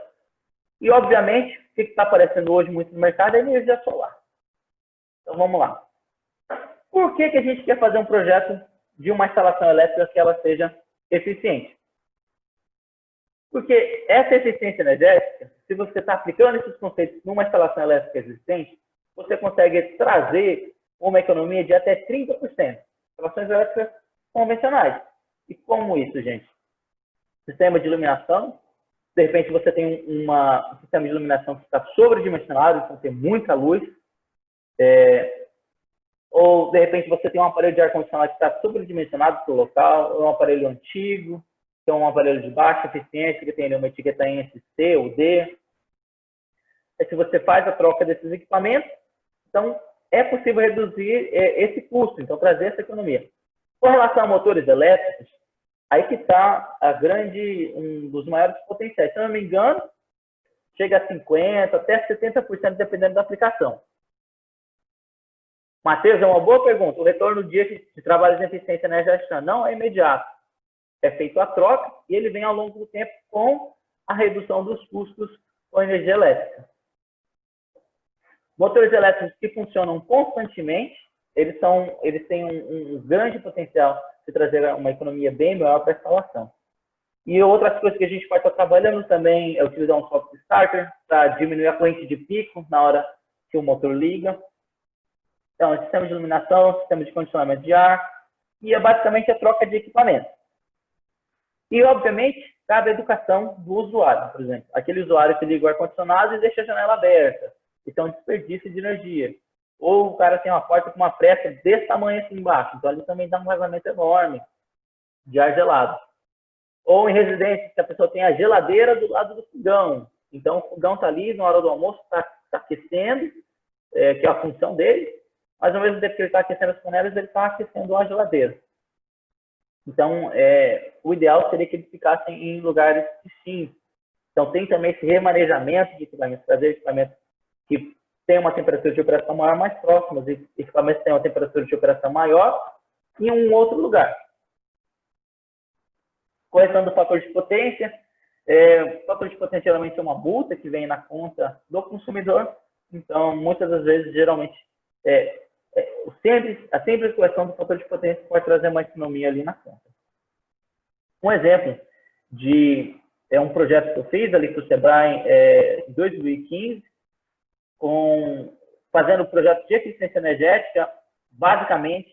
Speaker 2: E, obviamente, o que está aparecendo hoje muito no mercado é energia solar. Então, vamos lá. Por que a gente quer fazer um projeto de uma instalação elétrica que ela seja eficiente? Porque essa eficiência energética, se você está aplicando esses conceitos numa instalação elétrica existente, você consegue trazer uma economia de até 30%. Instalações elétricas convencionais. E como isso, gente? Sistema de iluminação. De repente, você tem um sistema de iluminação que está sobredimensionado, então tem muita luz. Ou, de repente, você tem um aparelho de ar-condicionado que está sobredimensionado para o local, ou um aparelho antigo, que é um aparelho de baixa eficiência, que tem ali uma etiqueta ENSE C ou D. Se você faz a troca desses equipamentos, então é possível reduzir esse custo, então trazer essa economia. Com relação a motores elétricos, aí que está um dos maiores potenciais. Se eu não me engano, chega a 50%, até 70%, dependendo da aplicação. Matheus, é uma boa pergunta. O retorno do dia de trabalho de eficiência energética não é imediato. É feito a troca e ele vem ao longo do tempo com a redução dos custos com energia elétrica. Motores elétricos que funcionam constantemente, eles têm um grande potencial de trazer uma economia bem maior para a instalação. E outras coisas que a gente pode estar trabalhando também é utilizar um soft starter para diminuir a corrente de pico na hora que o motor liga. Então, sistema de iluminação, sistema de condicionamento de ar, e é basicamente a troca de equipamento. E, obviamente, cabe a educação do usuário, por exemplo. Aquele usuário que liga o ar-condicionado e deixa a janela aberta. Isso é um desperdício de energia. Ou o cara tem uma porta com uma pressa desse tamanho assim embaixo. Então, ali também dá um vazamento enorme de ar gelado. Ou em residência, se a pessoa tem a geladeira do lado do fogão. Então, o fogão está ali, na hora do almoço, está aquecendo, que é a função dele. Mas, ao mesmo tempo que ele está aquecendo as panelas, ele está aquecendo a geladeira. Então, o ideal seria que eles ficassem em lugares distintos. Então, tem também esse remanejamento de equipamentos, trazer equipamentos que têm uma temperatura de operação maior mais próximas, e equipamentos que têm uma temperatura de operação maior em um outro lugar. Correção do fator de potência. O fator de potência geralmente é uma multa que vem na conta do consumidor. Então, muitas das vezes, geralmente, a simples correção do fator de potência pode trazer uma economia ali na conta. Um exemplo de um projeto que eu fiz ali para o Sebrae em 2015, fazendo o projeto de eficiência energética, basicamente,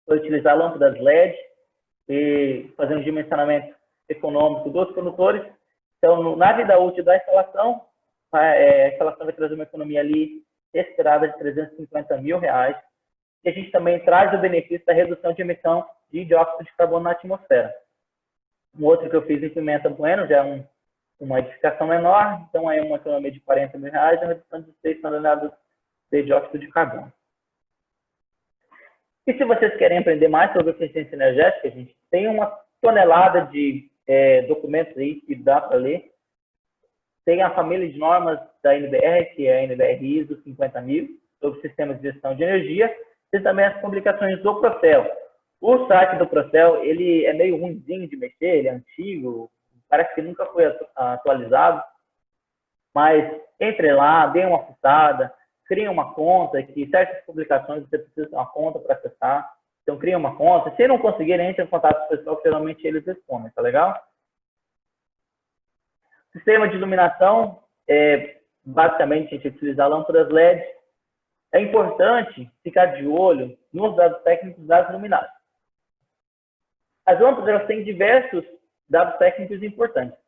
Speaker 2: foi utilizar lâmpadas LED e fazer um dimensionamento econômico dos condutores. Então, na vida útil da instalação, a instalação vai trazer uma economia ali esperada de R$350 mil. E a gente também traz o benefício da redução de emissão de dióxido de carbono na atmosfera. Um outro que eu fiz em Pimenta Bueno, já é uma edificação menor, então é uma economia de R$40 mil e uma redução de 6 toneladas de dióxido de carbono. E se vocês querem aprender mais sobre eficiência energética, a gente tem uma tonelada de documentos aí que dá para ler. Tem a família de normas da NBR, que é a NBR ISO 50000, sobre sistemas de gestão de energia. Tem também as publicações do Procel. O site do Procel, ele é meio ruimzinho de mexer, ele é antigo, parece que nunca foi atualizado. Mas entre lá, dê uma fuçada, crie uma conta, que certas publicações você precisa ter uma conta para acessar. Então, crie uma conta. Se não conseguirem, entre em contato com o pessoal, que geralmente eles respondem, tá legal? Sistema de iluminação, basicamente, a gente utiliza lâmpadas LED. É importante ficar de olho nos dados técnicos das luminárias. As lâmpadas elas têm diversos dados técnicos importantes,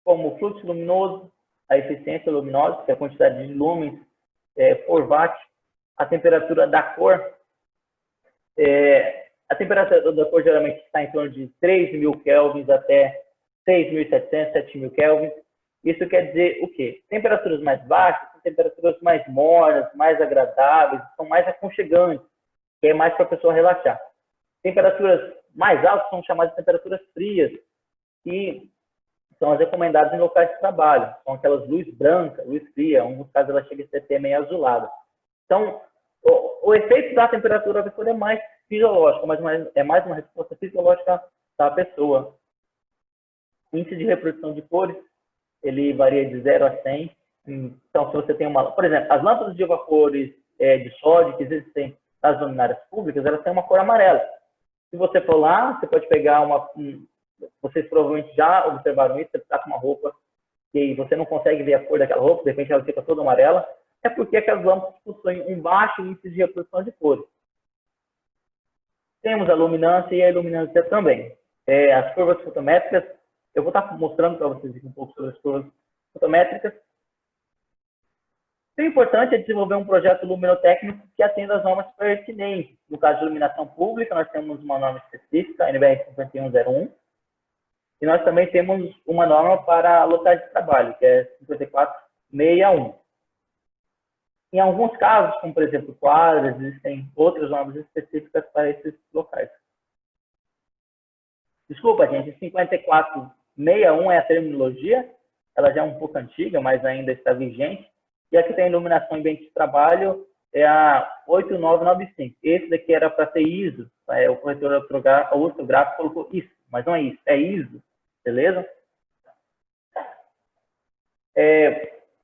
Speaker 2: como o fluxo luminoso, a eficiência luminosa, que é a quantidade de lumens por watt, a temperatura da cor. A temperatura da cor geralmente está em torno de 3.000 kelvins até 6.700, 7.000 kelvins. Isso quer dizer o quê? Temperaturas mais baixas são temperaturas mais mornas, mais agradáveis, são mais aconchegantes, que é mais para a pessoa relaxar. Temperaturas mais altas são chamadas de temperaturas frias, que são as recomendadas em locais de trabalho. São aquelas luz branca, luz fria, em alguns casos ela chega a ser até meio azulada. Então, o efeito da temperatura da cor é mais fisiológico, mas é mais uma resposta fisiológica da pessoa. O índice de reprodução de cores, ele varia de 0 a 100. Então, se você tem uma... Por exemplo, as lâmpadas de vapores de sódio que existem nas luminárias públicas, elas têm uma cor amarela. Se você for lá, você pode pegar vocês provavelmente já observaram isso, você está com uma roupa e você não consegue ver a cor daquela roupa, de repente ela fica toda amarela, é porque aquelas lâmpadas possuem um baixo índice de reprodução de cores. Temos a luminância e a iluminância também. As curvas fotométricas, eu vou estar mostrando para vocês um pouco sobre as curvas fotométricas. O importante é desenvolver um projeto luminotécnico que atenda às normas pertinentes. No caso de iluminação pública, nós temos uma norma específica, a NBR 5101, e nós também temos uma norma para locais de trabalho, que é 5461. Em alguns casos, como por exemplo quadras, existem outras normas específicas para esses locais. Desculpa, gente, 5461 é a terminologia, ela já é um pouco antiga, mas ainda está vigente. E aqui tem iluminação em ambiente de trabalho, é a 8995. Esse daqui era para ser ISO, o corretor ortográfico colocou isso, mas não é isso, é ISO, beleza?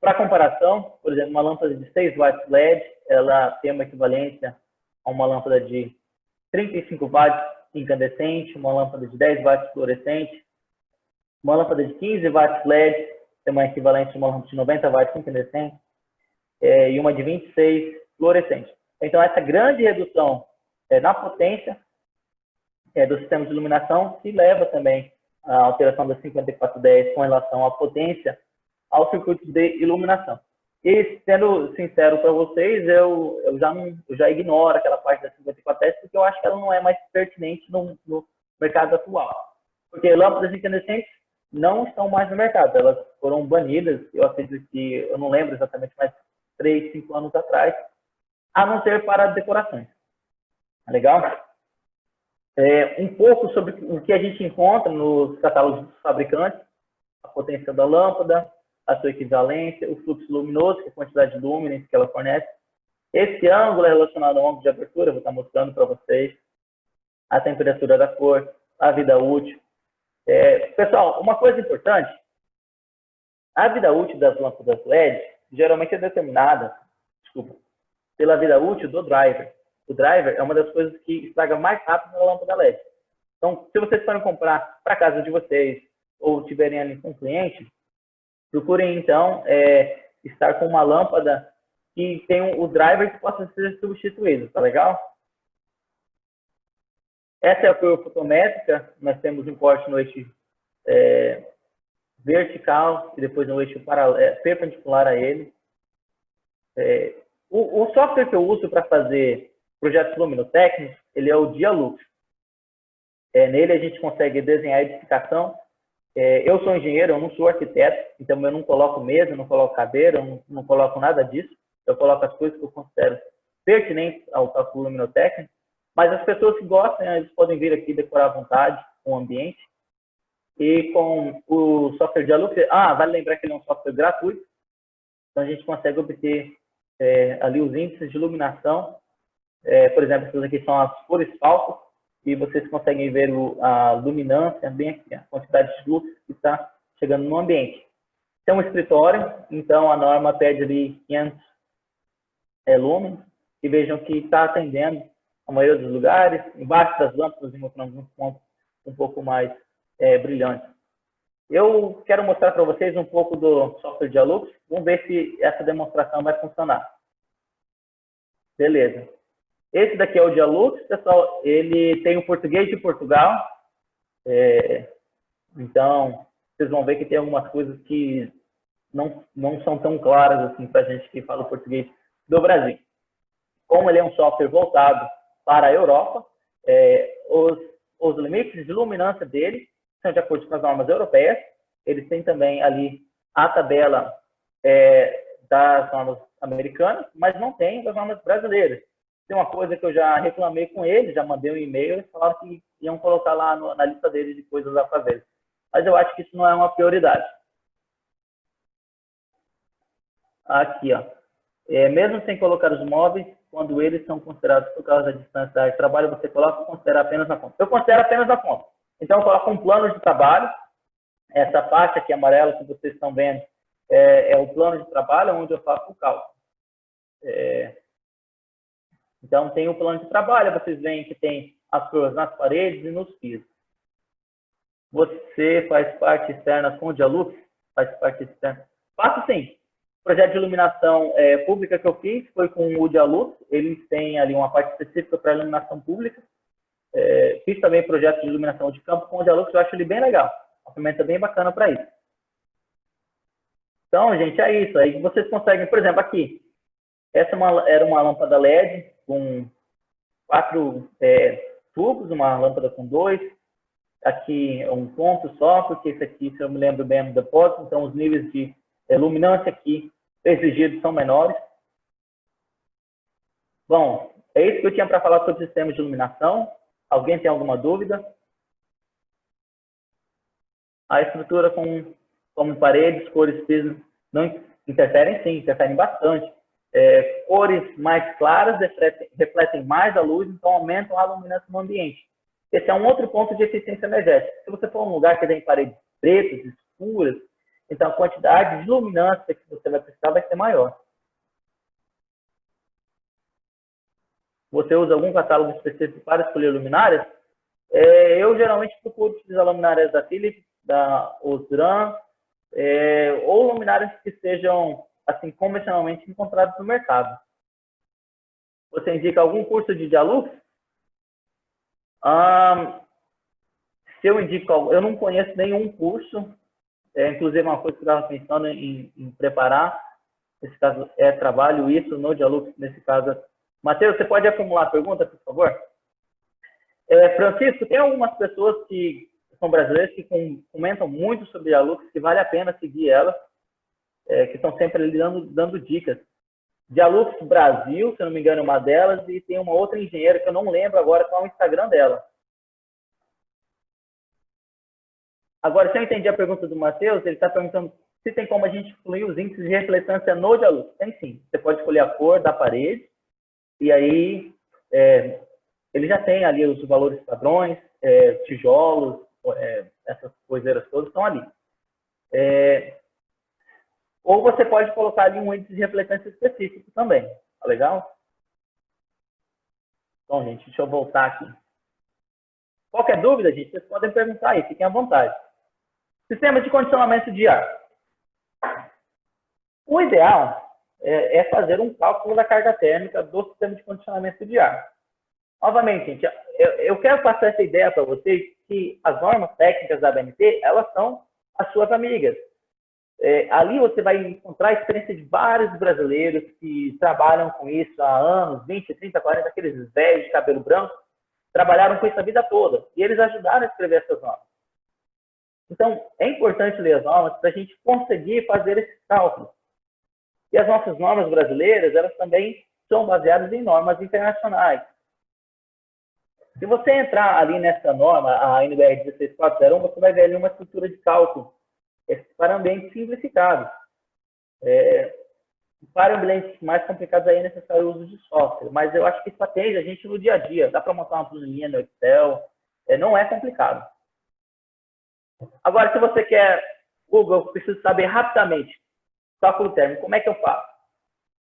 Speaker 2: Para comparação, por exemplo, uma lâmpada de 6 watts LED, ela tem uma equivalência a uma lâmpada de 35 watts incandescente, uma lâmpada de 10 watts fluorescente, uma lâmpada de 15 watts LED tem uma equivalência a uma lâmpada de 90 watts incandescente, e uma de 26 fluorescente. Então, essa grande redução na potência do sistema de iluminação se leva também à alteração da 5410 com relação à potência ao circuito de iluminação. E, sendo sincero para vocês, eu já ignoro aquela parte da 5410 porque eu acho que ela não é mais pertinente no mercado atual. Porque lâmpadas incandescentes não estão mais no mercado, elas foram banidas, eu acredito que, eu não lembro exatamente, mas 3, 5 anos atrás, a não ser para decorações. Legal? Um pouco sobre o que a gente encontra nos catálogos dos fabricantes, a potência da lâmpada, a sua equivalência, o fluxo luminoso, que é a quantidade de lúmenes que ela fornece. Esse ângulo é relacionado ao ângulo de abertura, eu vou estar mostrando para vocês, a temperatura da cor, a vida útil. Pessoal, uma coisa importante, a vida útil das lâmpadas LED geralmente é determinada, pela vida útil do driver. O driver é uma das coisas que estraga mais rápido na lâmpada LED. Então, se vocês forem comprar para casa de vocês ou tiverem ali com um cliente, procurem então estar com uma lâmpada que tem o driver que possa ser substituído, tá legal? Essa é a curva fotométrica, nós temos um corte no eixo vertical e depois no eixo perpendicular a ele. O software que eu uso para fazer projetos luminotécnicos, ele é o Dialux. Nele a gente consegue desenhar a edificação. Eu sou engenheiro, eu não sou arquiteto, então eu não coloco mesa, não coloco cadeira, eu não coloco nada disso. Eu coloco as coisas que eu considero pertinentes ao cálculo luminotécnico, mas as pessoas que gostam, eles podem vir aqui decorar à vontade com o ambiente. E com o software Dialux, vale lembrar que ele é um software gratuito, então a gente consegue obter ali os índices de iluminação. Por exemplo, essas aqui são as cores falsas, e vocês conseguem ver a luminância, bem aqui, a quantidade de luz que está chegando no ambiente. Tem um escritório, então a norma pede ali 500 lumens, e vejam que está atendendo a maioria dos lugares. Embaixo das lâmpadas encontramos uns pontos um pouco mais brilhantes. Eu quero mostrar para vocês um pouco do software Dialux. Vamos ver se essa demonstração vai funcionar. Beleza. Esse daqui é o Dialux, pessoal. Ele tem o português de Portugal. Então, vocês vão ver que tem algumas coisas que não são tão claras assim para a gente que fala português do Brasil. Como ele é um software voltado para a Europa, os limites de luminância dele são de acordo com as normas europeias. Eles têm também ali a tabela das normas americanas, mas não tem das normas brasileiras. Tem uma coisa que eu já reclamei com eles, já mandei um e-mail, eles falaram que iam colocar lá na lista deles de coisas a fazer. Mas eu acho que isso não é uma prioridade. Aqui, ó. Mesmo sem colocar os móveis, quando eles são considerados por causa da distância de trabalho, você coloca ou considera apenas na conta? Eu considero apenas na conta. Então, eu coloco um plano de trabalho. Essa faixa aqui amarela que vocês estão vendo é o plano de trabalho, onde eu faço o cálculo. Então, tem o plano de trabalho. Vocês veem que tem as cores nas paredes e nos pisos. Você faz parte externa com o Dialux? Faz parte externa? Faço sim. O projeto de iluminação pública que eu fiz foi com o Dialux. Eles têm ali uma parte específica para iluminação pública. Fiz também projeto de iluminação de campo com o Dialux. Eu acho ele bem legal. Uma ferramenta bem bacana para isso. Então, gente, é isso. Aí vocês conseguem, por exemplo, aqui. Essa era uma lâmpada LED com 4 tubos, uma lâmpada com 2. Aqui é um ponto só, porque esse aqui, se eu me lembro bem, é um depósito. Então, os níveis de luminância aqui exigidos são menores. Bom, é isso que eu tinha para falar sobre sistemas de iluminação. Alguém tem alguma dúvida? A estrutura como paredes, cores, pisos, não interferem? Sim, interferem bastante. Cores mais claras refletem mais a luz, então aumentam a luminância no ambiente. Esse é um outro ponto de eficiência energética. Se você for um lugar que tem paredes pretas, escuras, então a quantidade de luminância que você vai precisar vai ser maior. Você usa algum catálogo específico para escolher luminárias? Eu geralmente procuro utilizar luminárias da Philips, da Osram, ou luminárias que sejam assim convencionalmente encontradas no mercado. Você indica algum curso de Dialux? Se eu indico, eu não conheço nenhum curso. Inclusive, uma coisa que eu estava pensando em preparar, nesse caso trabalho isso no Dialux, nesse caso. Matheus, você pode formular a pergunta, por favor? Francisco, tem algumas pessoas que são brasileiras que comentam muito sobre Dialux, que vale a pena seguir elas, que estão sempre ali dando dicas. Dialux Brasil, se eu não me engano, é uma delas, e tem uma outra engenheira que eu não lembro agora qual é o Instagram dela. Agora, se eu entendi a pergunta do Matheus, ele está perguntando se tem como a gente incluir os índices de refletância no Dialux. Tem sim. Você pode escolher a cor da parede, e aí ele já tem ali os valores padrões, tijolos, essas coiseiras todas estão ali. Ou você pode colocar ali um índice de refletância específico também. Tá legal? Então, gente, deixa eu voltar aqui. Qualquer dúvida, gente, vocês podem perguntar aí, fiquem à vontade. Sistema de condicionamento de ar. O ideal é fazer um cálculo da carga térmica do sistema de condicionamento de ar. Novamente, gente, eu quero passar essa ideia para vocês que as normas técnicas da ABNT, elas são as suas amigas. Ali você vai encontrar a experiência de vários brasileiros que trabalham com isso há anos, 20, 30, 40, aqueles velhos de cabelo branco, trabalharam com isso a vida toda. E eles ajudaram a escrever essas normas. Então, é importante ler as normas para a gente conseguir fazer esses cálculos. E as nossas normas brasileiras, elas também são baseadas em normas internacionais. Se você entrar ali nessa norma, a NBR 16401, você vai ver ali uma estrutura de cálculo para ambientes simplificados. Para ambientes mais complicados, aí é necessário o uso de software. Mas eu acho que isso atende a gente no dia a dia. Dá para montar uma planilha no Excel. Não é complicado. Agora, se você quer, Google, eu preciso saber rapidamente, cálculo térmico, como é que eu faço?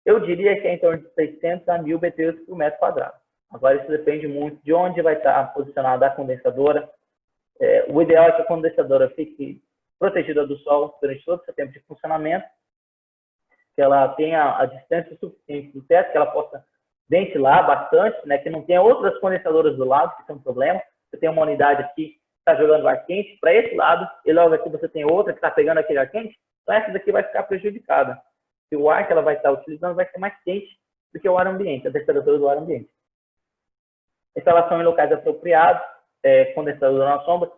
Speaker 2: Eu diria que é em torno de 600 a 1000 BTUs por metro quadrado. Agora, isso depende muito de onde vai estar posicionada a condensadora. O ideal é que a condensadora fique protegida do sol durante todo o seu tempo de funcionamento, que ela tenha a distância suficiente do teto, que ela possa ventilar bastante, né, que não tenha outras condensadoras do lado, que isso é um problema. Você tem uma unidade aqui está jogando ar quente para esse lado, e logo aqui você tem outra que está pegando aquele ar quente, então essa daqui vai ficar prejudicada. E o ar que ela vai estar utilizando vai ser mais quente do que o ar ambiente, a temperatura do ar ambiente. Instalação em locais apropriados, condensadora na sombra.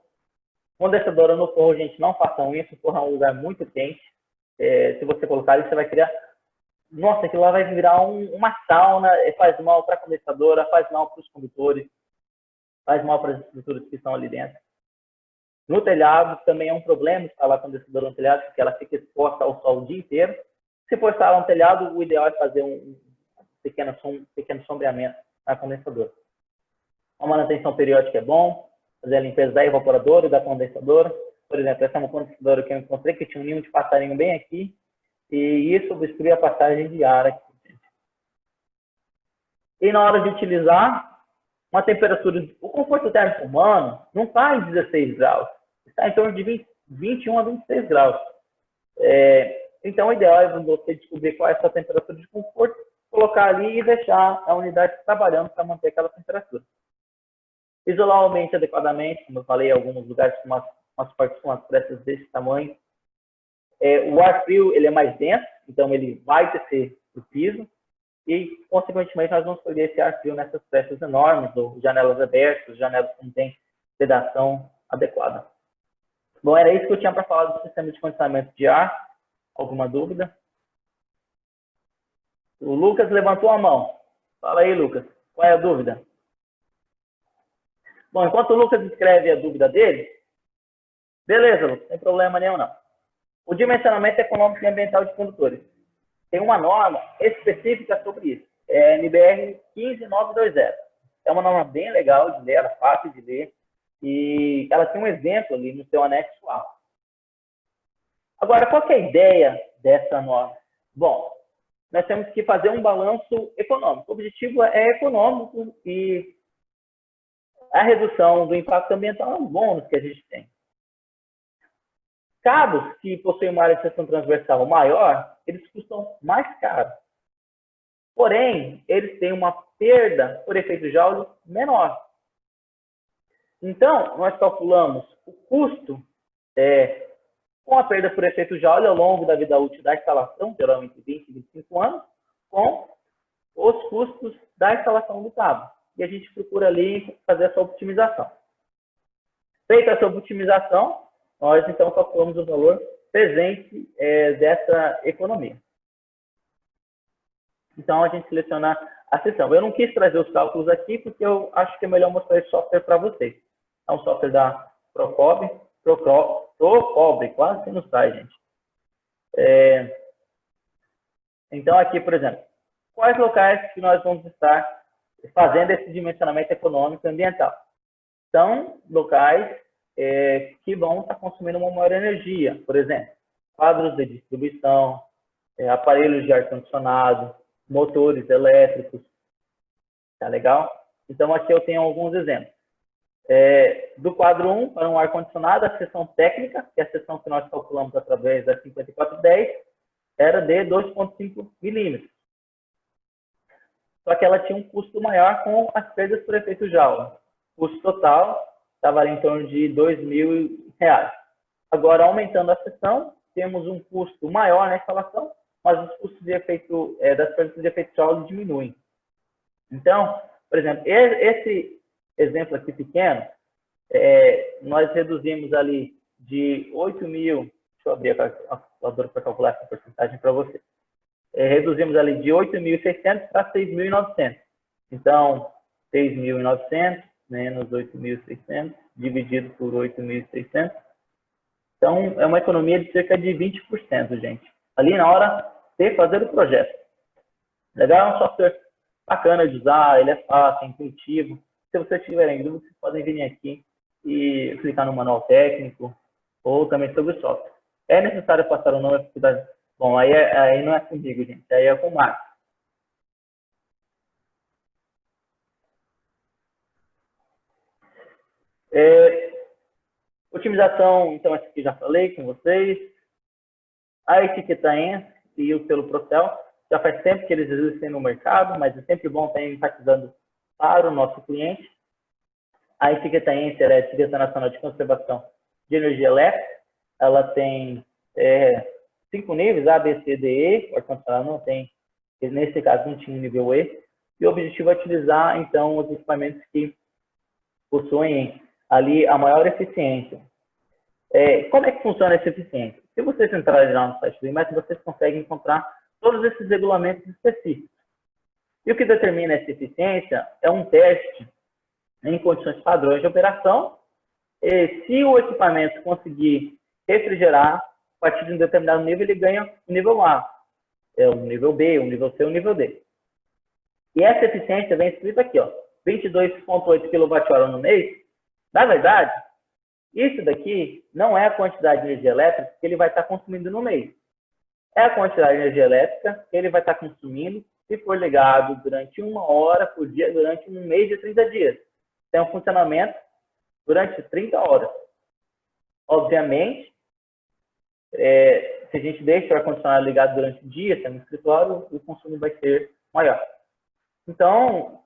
Speaker 2: Condensadora no forro, gente, não façam isso, o forro é um lugar muito quente. Se você colocar ali, você vai criar... Nossa, aquilo lá vai virar uma sauna, faz mal para a condensadora, faz mal para os condutores, faz mal para as estruturas que estão ali dentro. No telhado, também é um problema instalar condensadora no telhado, porque ela fica exposta ao sol o dia inteiro. Se for instalar um telhado, o ideal é fazer um pequeno sombreamento na condensadora. Uma manutenção periódica é bom, fazer a limpeza da evaporadora e da condensadora. Por exemplo, essa é uma condensadora que eu encontrei que tinha um ninho de passarinho bem aqui, e isso obstrui a passagem de ar aqui. E na hora de utilizar, uma temperatura, o conforto térmico humano não está em 16 graus, está em torno de 21 a 26 graus. Então, o ideal é você descobrir qual é a sua temperatura de conforto, colocar ali e deixar a unidade trabalhando para manter aquela temperatura. Isolar o ambiente adequadamente, como eu falei, em alguns lugares com umas peças desse tamanho. O ar frio ele é mais denso, então ele vai descer para o piso e, consequentemente, nós vamos colher esse ar frio nessas peças enormes, ou janelas abertas, janelas que não têm vedação adequada. Bom, era isso que eu tinha para falar do sistema de condicionamento de ar. Alguma dúvida? O Lucas levantou a mão. Fala aí, Lucas. Qual é a dúvida? Bom, enquanto o Lucas escreve a dúvida dele, beleza, Lucas, sem problema nenhum não. O dimensionamento econômico e ambiental de condutores. Tem uma norma específica sobre isso. É a NBR 15920. É uma norma bem legal de ler, ela é fácil de ler. E ela tem um exemplo ali no seu anexo A. Agora, qual que é a ideia dessa norma? Bom, nós temos que fazer um balanço econômico. O objetivo é econômico e a redução do impacto ambiental é um bônus que a gente tem. Cabos que possuem uma área de seção transversal maior, eles custam mais caro. Porém, eles têm uma perda por efeito Joule menor. Então, nós calculamos o custo com a perda por efeito Joule ao longo da vida útil da instalação, geralmente 20 e 25 anos, com os custos da instalação do cabo. E a gente procura ali fazer essa optimização. Feita essa optimização, nós então calculamos o valor presente dessa economia. Então, a gente seleciona a seção. Eu não quis trazer os cálculos aqui, porque eu acho que é melhor mostrar esse software para vocês. É um software da Procobre, quase que não sai, gente. Então, aqui, por exemplo, quais locais que nós vamos estar fazendo esse dimensionamento econômico e ambiental? São locais que vão estar consumindo uma maior energia, por exemplo, quadros de distribuição, aparelhos de ar-condicionado, motores elétricos. Tá legal? Então, aqui eu tenho alguns exemplos. Do quadro 1, para um ar-condicionado, a seção técnica, que é a seção que nós calculamos através da 5410, era de 2,5 milímetros. Só que ela tinha um custo maior com as perdas por efeito Joule. O custo total estava em torno de R$2.000. Agora, aumentando a seção, temos um custo maior na instalação, mas os custos de efeito, das perdas de efeito Joule diminuem. Então, por exemplo, esse exemplo aqui pequeno, nós reduzimos ali de 8.000, deixa eu abrir a calculadora para calcular essa porcentagem para você. Reduzimos ali de 8.600 para 6.900. Então, 6.900 menos 8.600 dividido por 8.600. Então, é uma economia de cerca de 20%, gente. Ali na hora de fazer o projeto. Legal? É um software bacana de usar, ele é fácil, é intuitivo. Se vocês tiverem dúvidas, vocês podem vir aqui e clicar no manual técnico ou também sobre o software. É necessário passar o nome. Bom, aí não é comigo, gente. Aí é com o Marcos. Otimização, então, essa aqui já falei com vocês. A etiqueta ENS e o selo Procel, já faz tempo que eles existem no mercado, mas é sempre bom estar enfatizando para o nosso cliente. A etiqueta ENSE é a Etiqueta Nacional de Conservação de Energia Elétrica. Ela tem 5 níveis, A, B, C, D, E. O ar-condicionado não tem, nesse caso não tinha um nível E. E o objetivo é utilizar, então, os equipamentos que possuem ali a maior eficiência. Como é que funciona essa eficiência? Se vocês entrarem lá no site do IMET, vocês conseguem encontrar todos esses regulamentos específicos. E o que determina essa eficiência é um teste em condições padrões de operação. E se o equipamento conseguir refrigerar, a partir de um determinado nível, ele ganha o nível A, o nível B, o nível C, o nível D. E essa eficiência vem escrita aqui, 22,8 kWh no mês. Na verdade, isso daqui não é a quantidade de energia elétrica que ele vai estar consumindo no mês. É a quantidade de energia elétrica que ele vai estar consumindo se for ligado durante 1 hora por dia, durante um mês de 30 dias. Tem um funcionamento durante 30 horas. Obviamente, se a gente deixa o ar-condicionado ligado durante o dia, sendo no escritório, o consumo vai ser maior. Então,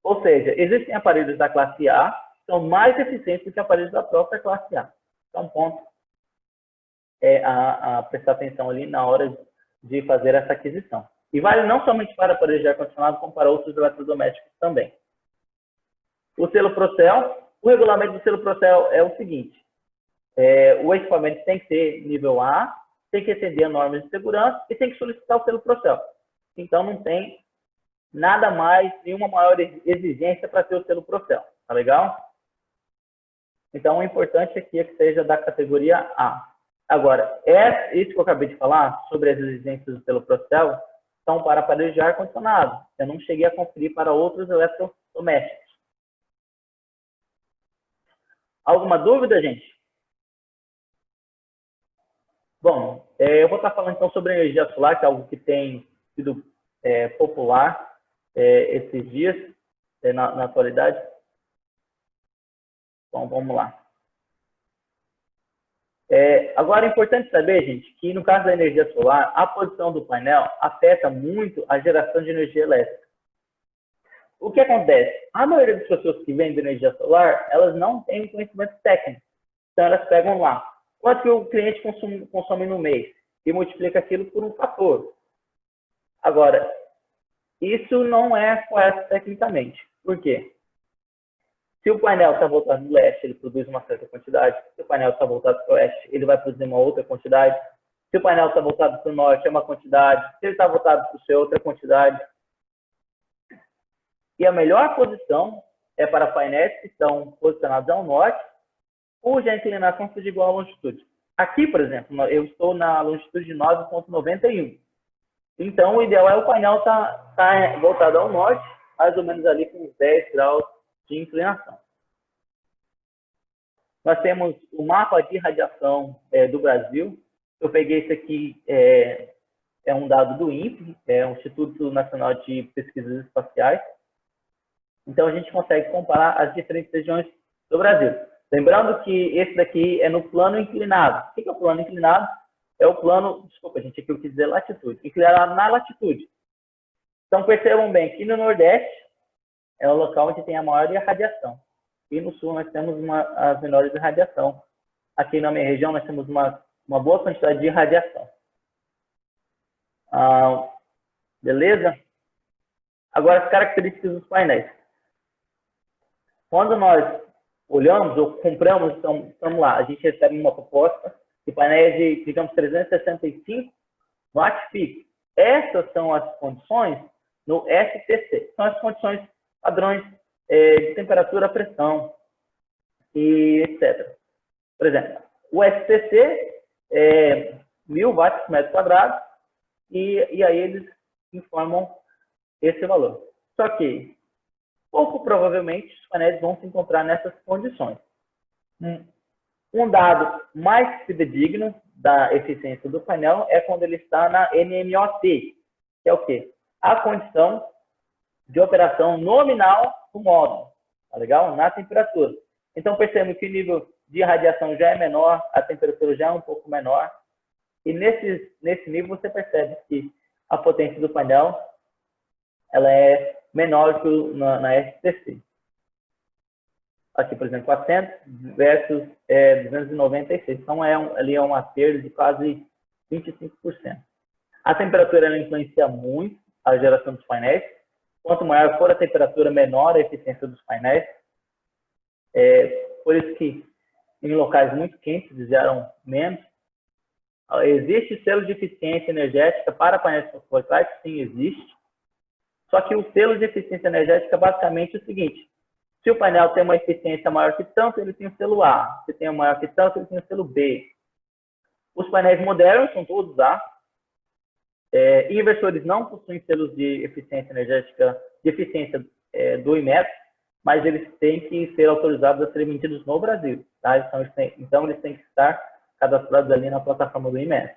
Speaker 2: ou seja, existem aparelhos da classe A que são mais eficientes do que aparelhos da própria classe A. Então, ponto a prestar atenção ali na hora de fazer essa aquisição. E vale não somente para aparelhos de ar-condicionado, como para outros eletrodomésticos também. O selo Procel, o regulamento do selo Procel é o seguinte: o equipamento tem que ter nível A, tem que atender a normas de segurança e tem que solicitar o selo Procel. Então, não tem nada mais, nenhuma maior exigência para ter o selo Procel. Tá legal? Então, o importante aqui é que seja da categoria A. Agora, isso que eu acabei de falar sobre as exigências do selo Procel são para aparelhos de ar-condicionado. Eu não cheguei a conferir para outros eletrodomésticos. Alguma dúvida, gente? Bom, eu vou estar falando então sobre energia solar, que é algo que tem sido popular esses dias, na atualidade. Então, vamos lá. Agora, é importante saber, gente, que no caso da energia solar, a posição do painel afeta muito a geração de energia elétrica. O que acontece? A maioria das pessoas que vendem energia solar, elas não têm conhecimento técnico. Então, elas pegam lá quanto que o cliente consome no mês e multiplica aquilo por um fator. Agora, isso não é correto tecnicamente. Por quê? Se o painel está voltado no leste, ele produz uma certa quantidade. Se o painel está voltado para o oeste, ele vai produzir uma outra quantidade. Se o painel está voltado para o norte, é uma quantidade. Se ele está voltado para o sul, é outra quantidade. E a melhor posição é para painéis que estão posicionados ao norte, cuja inclinação seja igual à longitude. Aqui, por exemplo, eu estou na longitude 9,91. Então, o ideal é o painel estar voltado ao norte, mais ou menos ali com uns 10 graus de inclinação. Nós temos o mapa de radiação do Brasil. Eu peguei esse aqui, é um dado do INPE, o Instituto Nacional de Pesquisas Espaciais. Então, a gente consegue comparar as diferentes regiões do Brasil. Lembrando que esse daqui é no plano inclinado. O que é o plano inclinado? É o plano, desculpa, gente, aqui eu quis dizer latitude. Inclinado na latitude. Então, percebam bem que no Nordeste é o local onde tem a maior irradiação. E no Sul nós temos as menores irradiação. Aqui na minha região nós temos uma boa quantidade de irradiação. Beleza? Agora, as características dos painéis. Quando nós olhamos ou compramos, então, vamos lá, a gente recebe uma proposta de painéis de, digamos, 365 watt-peak. Essas são as condições no STC. São as condições padrões de temperatura, pressão e etc. Por exemplo, o STC é 1000 watts por metro quadrado e aí eles informam esse valor. Só que, pouco provavelmente, os painéis vão se encontrar nessas condições. Um dado mais fidedigno da eficiência do painel é quando ele está na NMOT, que é o quê? A condição de operação nominal do módulo, tá legal? Na temperatura. Então, percebemos que o nível de radiação já é menor, a temperatura já é um pouco menor, e nesse nível você percebe que a potência do painel ela é menor que na STC. aqui, por exemplo, 400 versus 296. Então, ali é uma perda de quase 25%. A temperatura ela influencia muito a geração dos painéis. Quanto maior for a temperatura, menor a eficiência dos painéis. Por isso que em locais muito quentes eles geram menos. Existe selo de eficiência energética para painéis fotovoltaicos? Sim, existe. Só que o selo de eficiência energética basicamente é o seguinte: se o painel tem uma eficiência maior que tanto, ele tem o selo A. Se tem uma maior que tanto, ele tem o selo B. Os painéis modernos são todos A. Inversores não possuem selos de eficiência energética, de eficiência do IMET, mas eles têm que ser autorizados a serem vendidos no Brasil. Tá? Então, eles têm que estar cadastrados ali na plataforma do IMET.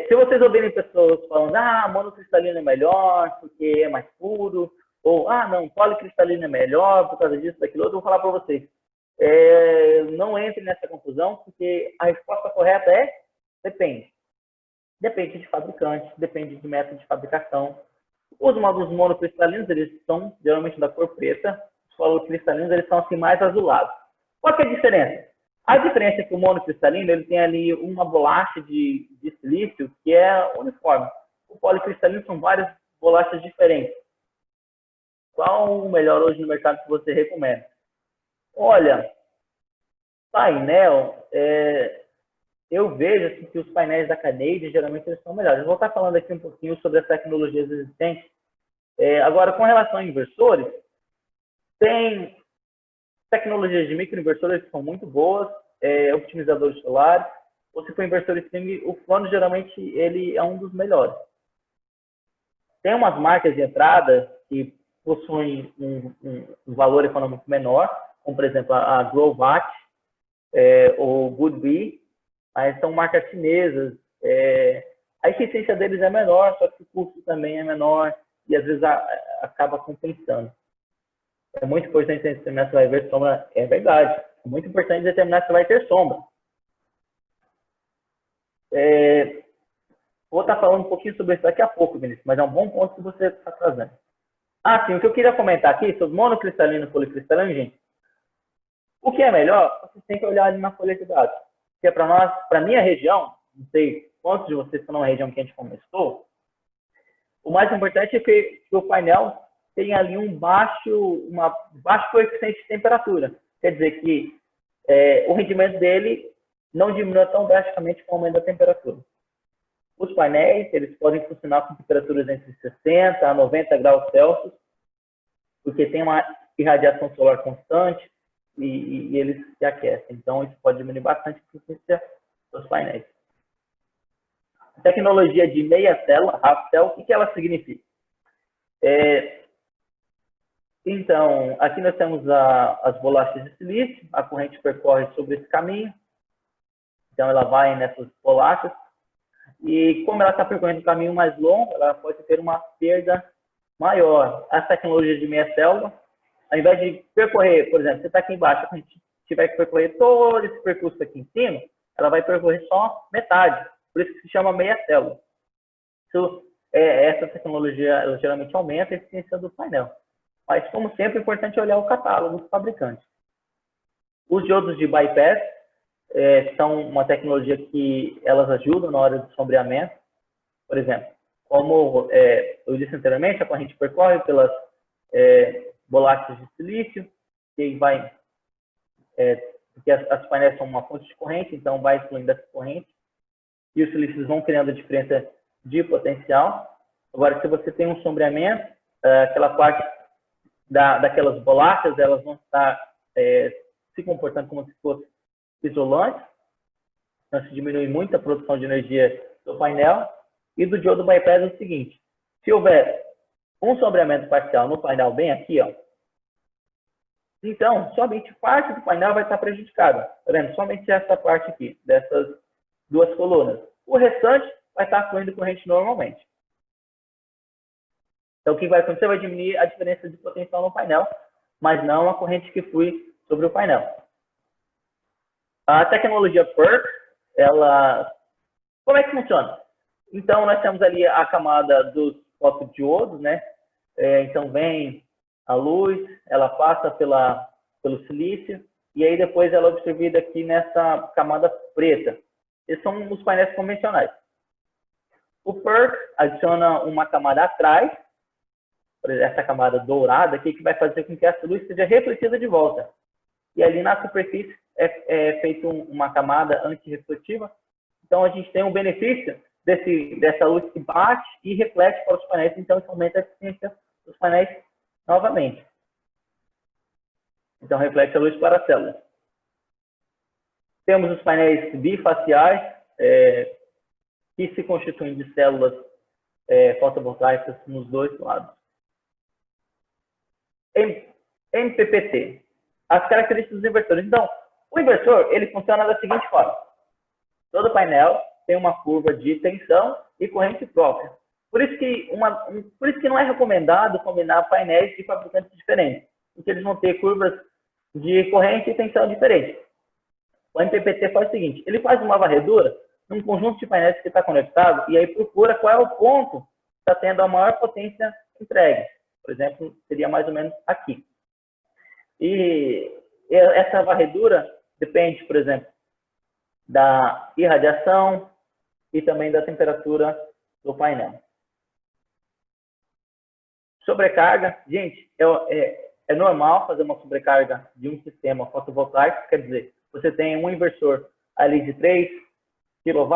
Speaker 2: Se vocês ouvirem pessoas falando, monocristalino é melhor porque é mais puro, ou, não, policristalino é melhor por causa disso, daquilo outro, eu vou falar para vocês. Não entre nessa confusão, porque a resposta correta é depende. Depende de fabricante, depende de método de fabricação. Os módulos monocristalinos, eles são geralmente da cor preta. Os policristalinos, eles são assim mais azulados. Qual que é a diferença? A diferença é que o monocristalino, ele tem ali uma bolacha de silício que é uniforme. O policristalino são várias bolachas diferentes. Qual o melhor hoje no mercado que você recomenda? Olha, painel, eu vejo assim, que os painéis da Canadian, geralmente, eles são melhores. Eu vou estar falando aqui um pouquinho sobre as tecnologias existentes. Agora, com relação a inversores, tem tecnologias de microinversores que são muito boas, optimizadores solares. Ou se for inversor string, o Cronos, geralmente, ele é um dos melhores. Tem umas marcas de entrada que possuem um valor econômico menor, como, por exemplo, a Grovat, ou Goodbee, mas são marcas chinesas. A eficiência deles é menor, só que o custo também é menor e, às vezes, acaba compensando. É muito importante determinar se vai ver sombra. É verdade. É muito importante determinar se vai ter sombra. Vou estar falando um pouquinho sobre isso daqui a pouco, Vinícius, mas é um bom ponto que você está trazendo. Sim, o que eu queria comentar aqui sobre monocristalino e policristalino, gente. O que é melhor, você tem que olhar ali na folha de dados. Porque para nós, para a minha região, não sei quantos de vocês estão numa região que a gente começou, o mais importante é que o painel tenha ali um baixo coeficiente de temperatura. Quer dizer que o rendimento dele não diminua tão drasticamente com o aumento da temperatura. Os painéis, eles podem funcionar com temperaturas entre 60 a 90 graus Celsius, porque tem uma irradiação solar constante e eles se aquecem. Então, isso pode diminuir bastante a eficiência dos painéis. A tecnologia de meia célula, half cell, o que ela significa? Então, aqui nós temos as bolachas de silício, a corrente percorre sobre esse caminho, então ela vai nessas bolachas, e como ela está percorrendo um caminho mais longo, ela pode ter uma perda maior. A tecnologia de meia célula, ao invés de percorrer, por exemplo, você está aqui embaixo, se a gente tiver que percorrer todo esse percurso aqui em cima, ela vai percorrer só metade, por isso que se chama meia célula. Essa tecnologia, ela geralmente aumenta a eficiência do painel. Mas, como sempre, é importante olhar o catálogo do fabricante. Os diodos de bypass são uma tecnologia que elas ajudam na hora do sombreamento. Por exemplo, como eu disse anteriormente, a corrente percorre pelas bolachas de silício, que vai, porque as painéis são uma fonte de corrente, então vai fluindo essa corrente, e os silícios vão criando a diferença de potencial. Agora, se você tem um sombreamento, aquela parte daquelas bolachas, elas vão estar se comportando como se fosse isolantes, então se diminui muito a produção de energia do painel. E do diodo bypass é o seguinte: se houver um sombreamento parcial no painel bem aqui, então somente parte do painel vai estar prejudicada. Tá vendo? Somente essa parte aqui, dessas duas colunas. O restante vai estar fluindo corrente normalmente. Então, o que vai acontecer vai diminuir a diferença de potencial no painel, mas não a corrente que flui sobre o painel. A tecnologia PERC, como é que funciona? Então, nós temos ali a camada dos fotodiodos, né? Então, vem a luz, ela passa pelo silício, e aí depois ela é absorvida aqui nessa camada preta. Esses são os painéis convencionais. O PERC adiciona uma camada atrás, essa camada dourada aqui, que vai fazer com que essa luz seja refletida de volta. E ali na superfície é feita uma camada antirrefletiva. Então a gente tem um benefício dessa luz que bate e reflete para os painéis, então isso aumenta a eficiência dos painéis novamente. Então reflete a luz para as células. Temos os painéis bifaciais, que se constituem de células fotovoltaicas nos dois lados. MPPT. As características dos inversores. Então, o inversor ele funciona da seguinte forma. Todo painel tem uma curva de tensão e corrente própria. Por isso que não é recomendado combinar painéis de fabricantes diferentes, porque eles vão ter curvas de corrente e tensão diferentes. O MPPT faz o seguinte, ele faz uma varredura num conjunto de painéis que está conectado e aí procura qual é o ponto que está tendo a maior potência entregue. Por exemplo, seria mais ou menos aqui. E essa varredura depende, por exemplo, da irradiação e também da temperatura do painel. Sobrecarga, gente, é normal fazer uma sobrecarga de um sistema fotovoltaico, quer dizer, você tem um inversor ali de 3 kW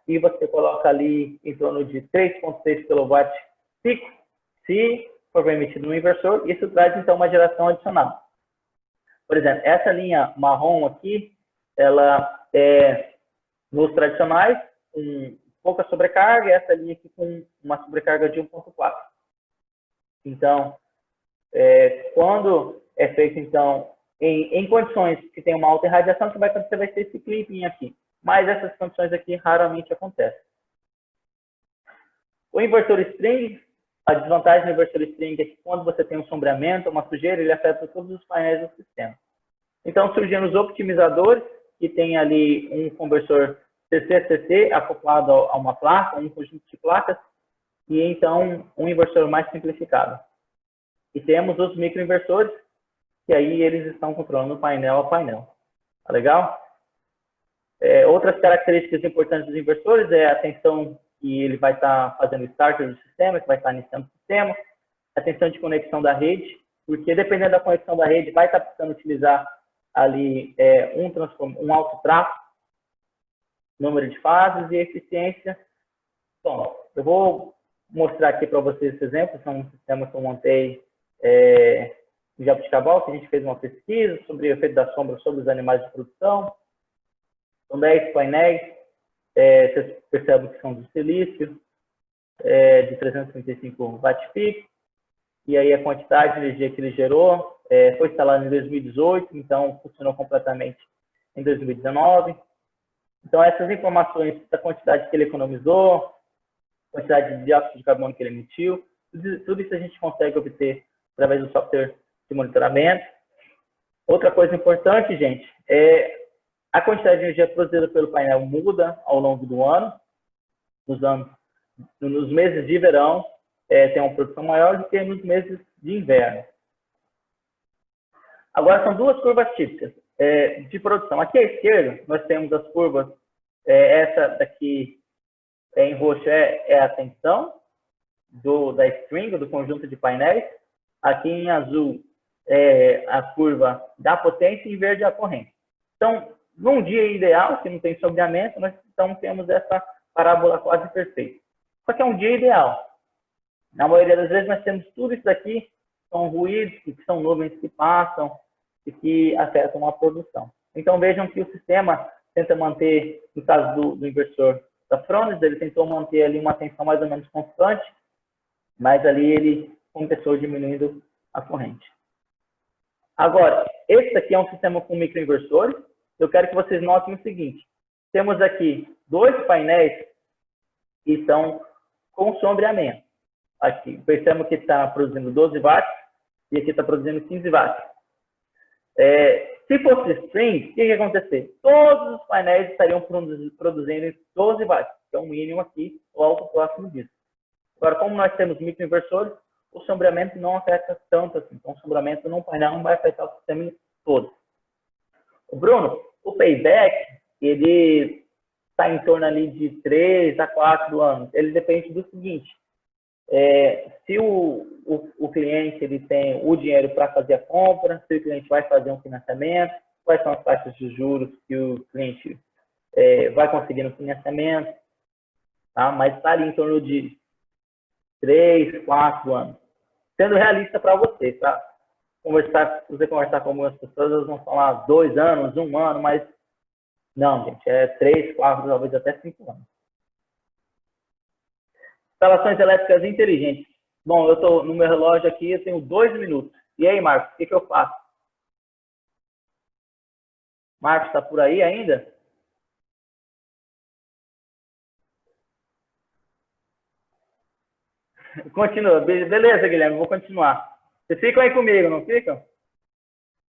Speaker 2: e você coloca ali em torno de 3,6 kW pico, se for permitido no inversor, isso traz então uma geração adicional. Por exemplo, essa linha marrom aqui, ela é nos tradicionais, com pouca sobrecarga, e essa linha aqui com uma sobrecarga de 1,4. Então, quando é feito, então, em condições que tem uma alta irradiação, o que vai acontecer vai ser esse clipping aqui. Mas essas condições aqui raramente acontecem. O inversor string, a desvantagem do inversor string é que quando você tem um sombreamento, uma sujeira, ele afeta todos os painéis do sistema. Então, surgiram os optimizadores, que tem ali um conversor CC-CC acoplado a uma placa, um conjunto de placas, e então um inversor mais simplificado. E temos os microinversores, que aí eles estão controlando painel a painel. Tá legal? Outras características importantes dos inversores é a tensão que ele vai estar fazendo o starter do sistema, que vai estar iniciando o sistema, a tensão de conexão da rede, porque dependendo da conexão da rede, vai estar precisando utilizar ali um alto tráfego, número de fases e eficiência. Bom, eu vou mostrar aqui para vocês esse exemplo, são um sistema que eu montei em Jabuticabal, que a gente fez uma pesquisa sobre o efeito da sombra sobre os animais de produção. São 10 painéis, vocês percebem que são de silício, de 335 watt-peak, e aí a quantidade de energia que ele gerou foi instalado em 2018, então funcionou completamente em 2019. Então, essas informações da quantidade que ele economizou, quantidade de dióxido de carbono que ele emitiu, tudo isso a gente consegue obter através do software de monitoramento. Outra coisa importante, gente, a quantidade de energia produzida pelo painel muda ao longo do ano. Nos meses de verão, tem uma produção maior do que nos meses de inverno. Agora, são duas curvas típicas de produção. Aqui à esquerda, nós temos as curvas, essa daqui em roxo é a tensão da string, do conjunto de painéis. Aqui em azul é a curva da potência e em verde a corrente. Então, num dia ideal, que não tem sombreamento, nós então temos essa parábola quase perfeita. Só que é um dia ideal. Na maioria das vezes, nós temos tudo isso aqui, são ruídos, que são nuvens que passam e que afetam a produção. Então, vejam que o sistema tenta manter, no caso do inversor da Fronius, ele tentou manter ali uma tensão mais ou menos constante, mas ali ele começou diminuindo a corrente. Agora, esse aqui é um sistema com microinversores. Eu quero que vocês notem o seguinte. Temos aqui dois painéis que estão com sombreamento. Aqui, percebemos que está produzindo 12 watts e aqui está produzindo 15 watts. Se fosse string, o que ia acontecer? Todos os painéis estariam produzindo 12 watts, que é o mínimo aqui, ou algo próximo disso. Agora, como nós temos microinversores, o sombreamento não afeta tanto assim. Então, o sombreamento no painel não vai afetar o sistema todo. O Bruno, o payback, ele está em torno ali de 3 a 4 anos. Ele depende do seguinte, se o cliente ele tem o dinheiro para fazer a compra, se o cliente vai fazer um financiamento, quais são as taxas de juros que o cliente vai conseguir no financiamento, tá? Mas está ali em torno de 3, 4 anos. Sendo realista para você, tá? Se você conversar com algumas pessoas, elas vão falar 2 anos, 1 ano, mas não, gente, é 3, 4, talvez até 5 anos. Instalações elétricas inteligentes. Bom, eu estou no meu relógio aqui, eu tenho 2 minutos. E aí, Marcos, o que eu faço? Marcos, está por aí ainda? Continua. Beleza, Guilherme, vou continuar. Vocês ficam aí comigo, não ficam?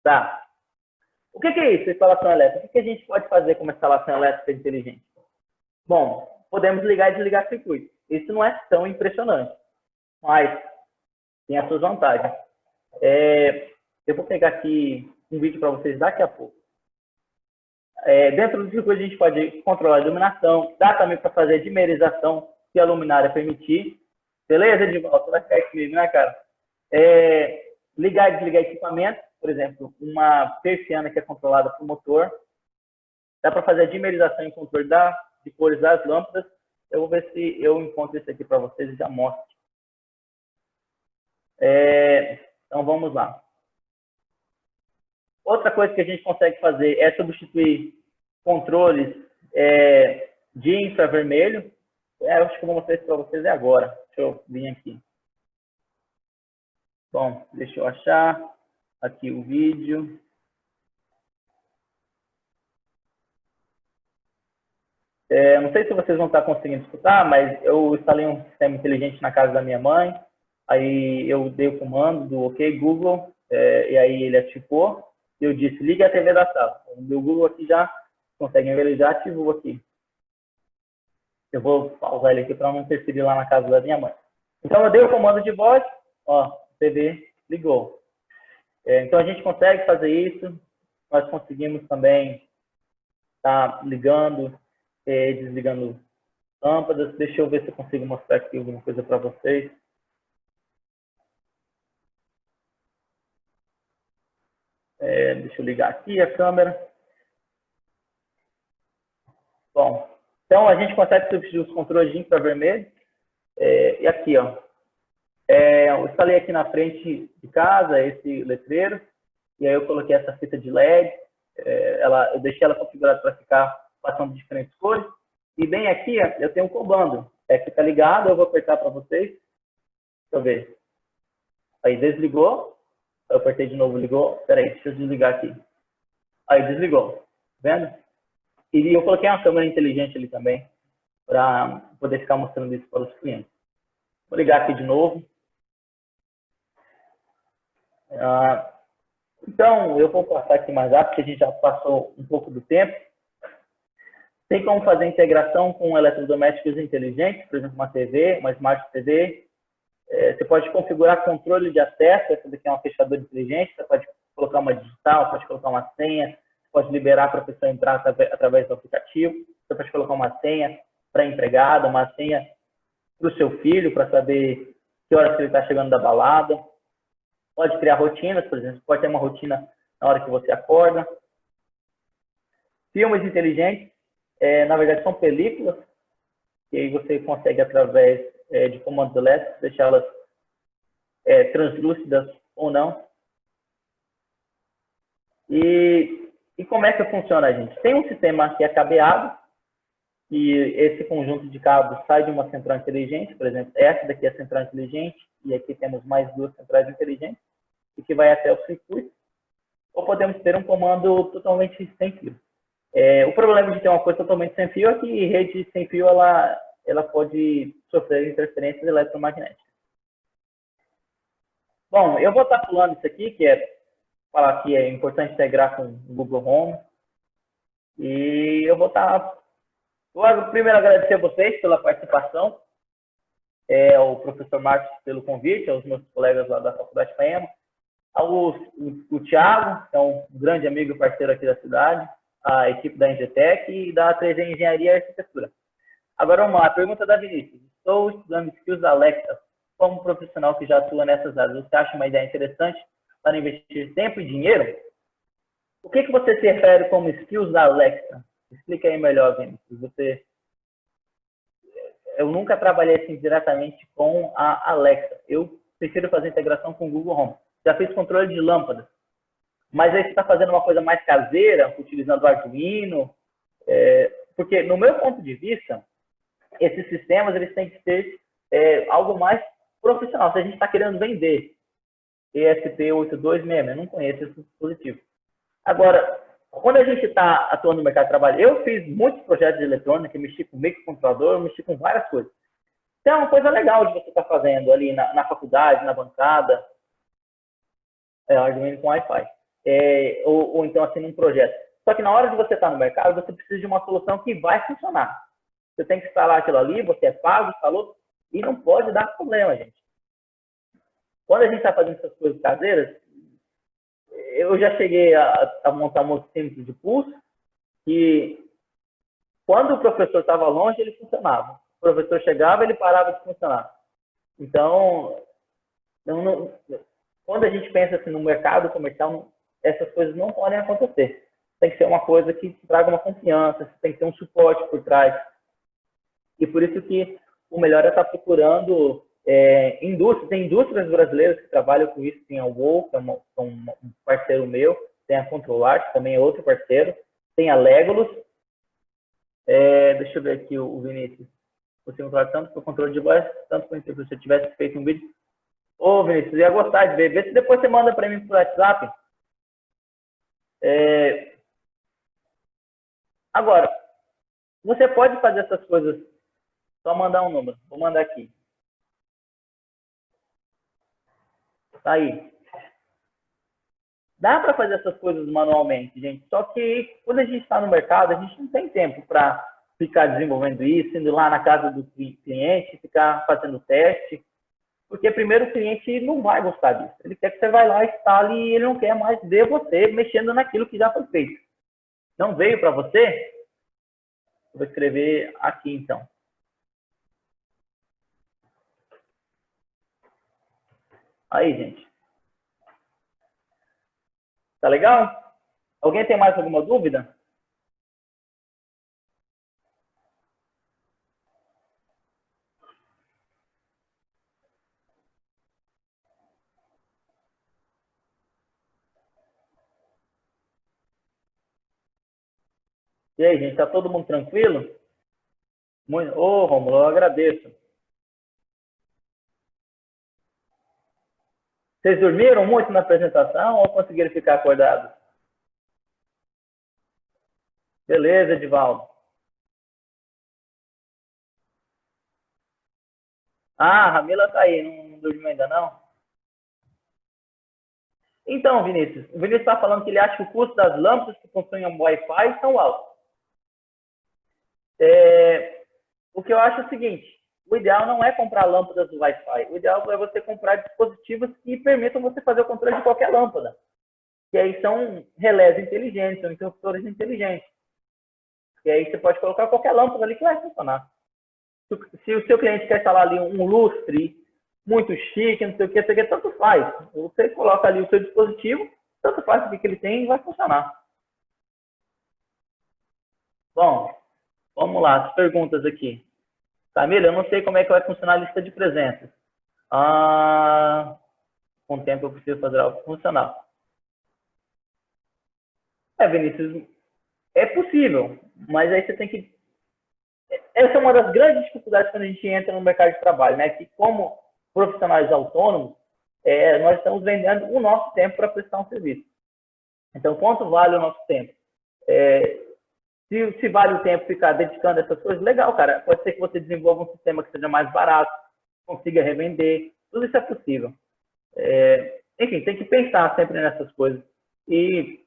Speaker 2: Tá. O que é isso, instalação elétrica? O que a gente pode fazer com uma instalação elétrica inteligente? Bom, podemos ligar e desligar circuito. Isso não é tão impressionante, mas tem as suas vantagens. Eu vou pegar aqui um vídeo para vocês daqui a pouco. Dentro do circuito a gente pode controlar a iluminação, dá também para fazer a dimerização, se a luminária permitir. Beleza, Edivaldo? Você vai ficar comigo, né, cara? Ligar e desligar equipamento, por exemplo, uma persiana que é controlada por motor. Dá para fazer a dimerização e controle de cores das lâmpadas. Eu vou ver se eu encontro isso aqui para vocês e já mostro. Então, vamos lá. Outra coisa que a gente consegue fazer é substituir controles de infravermelho. Eu acho que eu vou mostrar isso para vocês agora. Deixa eu vir aqui. Bom, deixa eu achar aqui o vídeo. Não sei se vocês vão estar conseguindo escutar, mas eu instalei um sistema inteligente na casa da minha mãe. Aí eu dei o comando do OK Google, e aí ele ativou. Eu disse, liga a TV da sala. O meu Google aqui já consegue ver, ele já ativou aqui. Eu vou pausar ele aqui para não interferir lá na casa da minha mãe. Então, eu dei o comando de voz, ó, a TV ligou. Então, a gente consegue fazer isso. Nós conseguimos também estar ligando, desligando lâmpadas. Deixa eu ver se eu consigo mostrar aqui alguma coisa para vocês. Deixa eu ligar aqui a câmera. Bom, então a gente consegue substituir os controles de infravermelho. E aqui, ó. Eu instalei aqui na frente de casa esse letreiro. E aí eu coloquei essa fita de LED. Eu deixei ela configurada para ficar passando diferentes cores. E bem aqui, ó, eu tenho um comando. Fica ligado, eu vou apertar para vocês. Deixa eu ver. Aí desligou. Eu apertei de novo, ligou. Espera aí, deixa eu desligar aqui. Aí desligou. Vendo? E eu coloquei uma câmera inteligente ali também, para poder ficar mostrando isso para os clientes. Vou ligar aqui de novo. Então, eu vou passar aqui mais rápido, porque a gente já passou um pouco do tempo. Tem como fazer integração com eletrodomésticos inteligentes, por exemplo, uma TV, uma Smart TV. Você pode configurar controle de acesso, essa daqui é uma fechadura inteligente, você pode colocar uma digital, pode colocar uma senha, pode liberar para a pessoa entrar através do aplicativo, você pode colocar uma senha para empregada, uma senha para o seu filho, para saber que horas que ele está chegando da balada. Pode criar rotinas, por exemplo, pode ter uma rotina na hora que você acorda. Filmes inteligentes, na verdade são películas, que aí você consegue através de comandos elétricos deixá-las translúcidas ou não. E como é que funciona, gente? Tem um sistema que é cabeado, e esse conjunto de cabos sai de uma central inteligente, por exemplo, essa daqui é a central inteligente, e aqui temos mais 2 centrais inteligentes, e que vai até o circuito. Ou podemos ter um comando totalmente sem fio. O problema de ter uma coisa totalmente sem fio é que rede sem fio ela pode sofrer interferências eletromagnéticas. Bom, eu vou estar pulando isso aqui, que falar que é importante integrar com o Google Home. E eu vou primeiro agradecer a vocês pela participação. ao professor Marcos pelo convite, aos meus colegas lá da Faculdade de Paema, o Thiago, que é um grande amigo e parceiro aqui da cidade, a equipe da Engetec e da 3D Engenharia e Arquitetura. Agora vamos lá, a pergunta da Vinícius. Estou estudando skills da Alexa. Como profissional que já atua nessas áreas, você acha uma ideia interessante para investir tempo e dinheiro? O que você se refere como skills da Alexa? Explica aí melhor, Vinícius. Eu nunca trabalhei assim diretamente com a Alexa. Eu prefiro fazer integração com o Google Home. Já fiz controle de lâmpadas. Mas aí você está fazendo uma coisa mais caseira, utilizando o Arduino. Porque, no meu ponto de vista, esses sistemas eles têm que ser algo mais profissional. Se a gente está querendo vender ESP8266, eu não conheço esse dispositivo. Agora, quando a gente está atuando no mercado de trabalho, eu fiz muitos projetos de eletrônica, mexi com microcontrolador, mexi com várias coisas. Então, é uma coisa legal de você estar fazendo ali na faculdade, na bancada, Arduino com Wi-Fi. Ou então, assim, num projeto. Só que na hora de você estar no mercado, você precisa de uma solução que vai funcionar. Você tem que instalar aquilo ali, você é pago, instalou, e não pode dar problema, gente. Quando a gente está fazendo essas coisas caseiras, eu já cheguei a montar um multímetro de pulso, que quando o professor estava longe, ele funcionava. O professor chegava, ele parava de funcionar. Então, quando a gente pensa assim, no mercado comercial, essas coisas não podem acontecer. Tem que ser uma coisa que traga uma confiança, tem que ter um suporte por trás. E por isso que o melhor é estar procurando indústrias. Tem indústrias brasileiras que trabalham com isso. Tem a WOW, que é um parceiro meu. Tem a Controlar, que também é outro parceiro. Tem a Legolas. Deixa eu ver aqui o Vinícius. Você controla tanto para o controle de voz, tanto para se você tivesse feito um vídeo. Ô, Vinícius, ia gostar de ver. Vê se depois você manda para mim por WhatsApp. Agora, você pode fazer essas coisas, só mandar um número. Vou mandar aqui. Tá aí. Dá para fazer essas coisas manualmente, gente. Só que quando a gente está no mercado, a gente não tem tempo para ficar desenvolvendo isso, indo lá na casa do cliente, ficar fazendo teste. Porque primeiro o cliente não vai gostar disso. Ele quer que você vá lá, instale e ele não quer mais ver você mexendo naquilo que já foi feito. Não veio para você? Eu vou escrever aqui então. Aí, gente. Tá legal? Alguém tem mais alguma dúvida? E aí, gente, tá todo mundo tranquilo? Ô, Romulo, eu agradeço. Vocês dormiram muito na apresentação ou conseguiram ficar acordados? Beleza, Edivaldo. Ah, a Ramila tá aí, não dormiu ainda não? Então, Vinícius, o Vinícius está falando que ele acha que o custo das lâmpadas que funcionam Wi-Fi são altos. O que eu acho é o seguinte, o ideal não é comprar lâmpadas do Wi-Fi, o ideal é você comprar dispositivos que permitam você fazer o controle de qualquer lâmpada. Que aí são relés inteligentes, são interruptores inteligentes. E aí você pode colocar qualquer lâmpada ali que vai funcionar. Se o seu cliente quer instalar ali um lustre muito chique, não sei o que, tanto faz. Você coloca ali o seu dispositivo, tanto faz o que ele tem e vai funcionar. Bom, vamos lá, as perguntas aqui. Camila, eu não sei como é que vai funcionar a lista de presenças. Com o tempo eu preciso fazer algo funcional. Vinícius, é possível, mas aí você tem que... Essa é uma das grandes dificuldades quando a gente entra no mercado de trabalho, né? Que como profissionais autônomos, nós estamos vendendo o nosso tempo para prestar um serviço. Então, quanto vale o nosso tempo? Se vale o tempo ficar dedicando a essas coisas, legal, cara. Pode ser que você desenvolva um sistema que seja mais barato, consiga revender. Tudo isso é possível. Enfim, tem que pensar sempre nessas coisas. E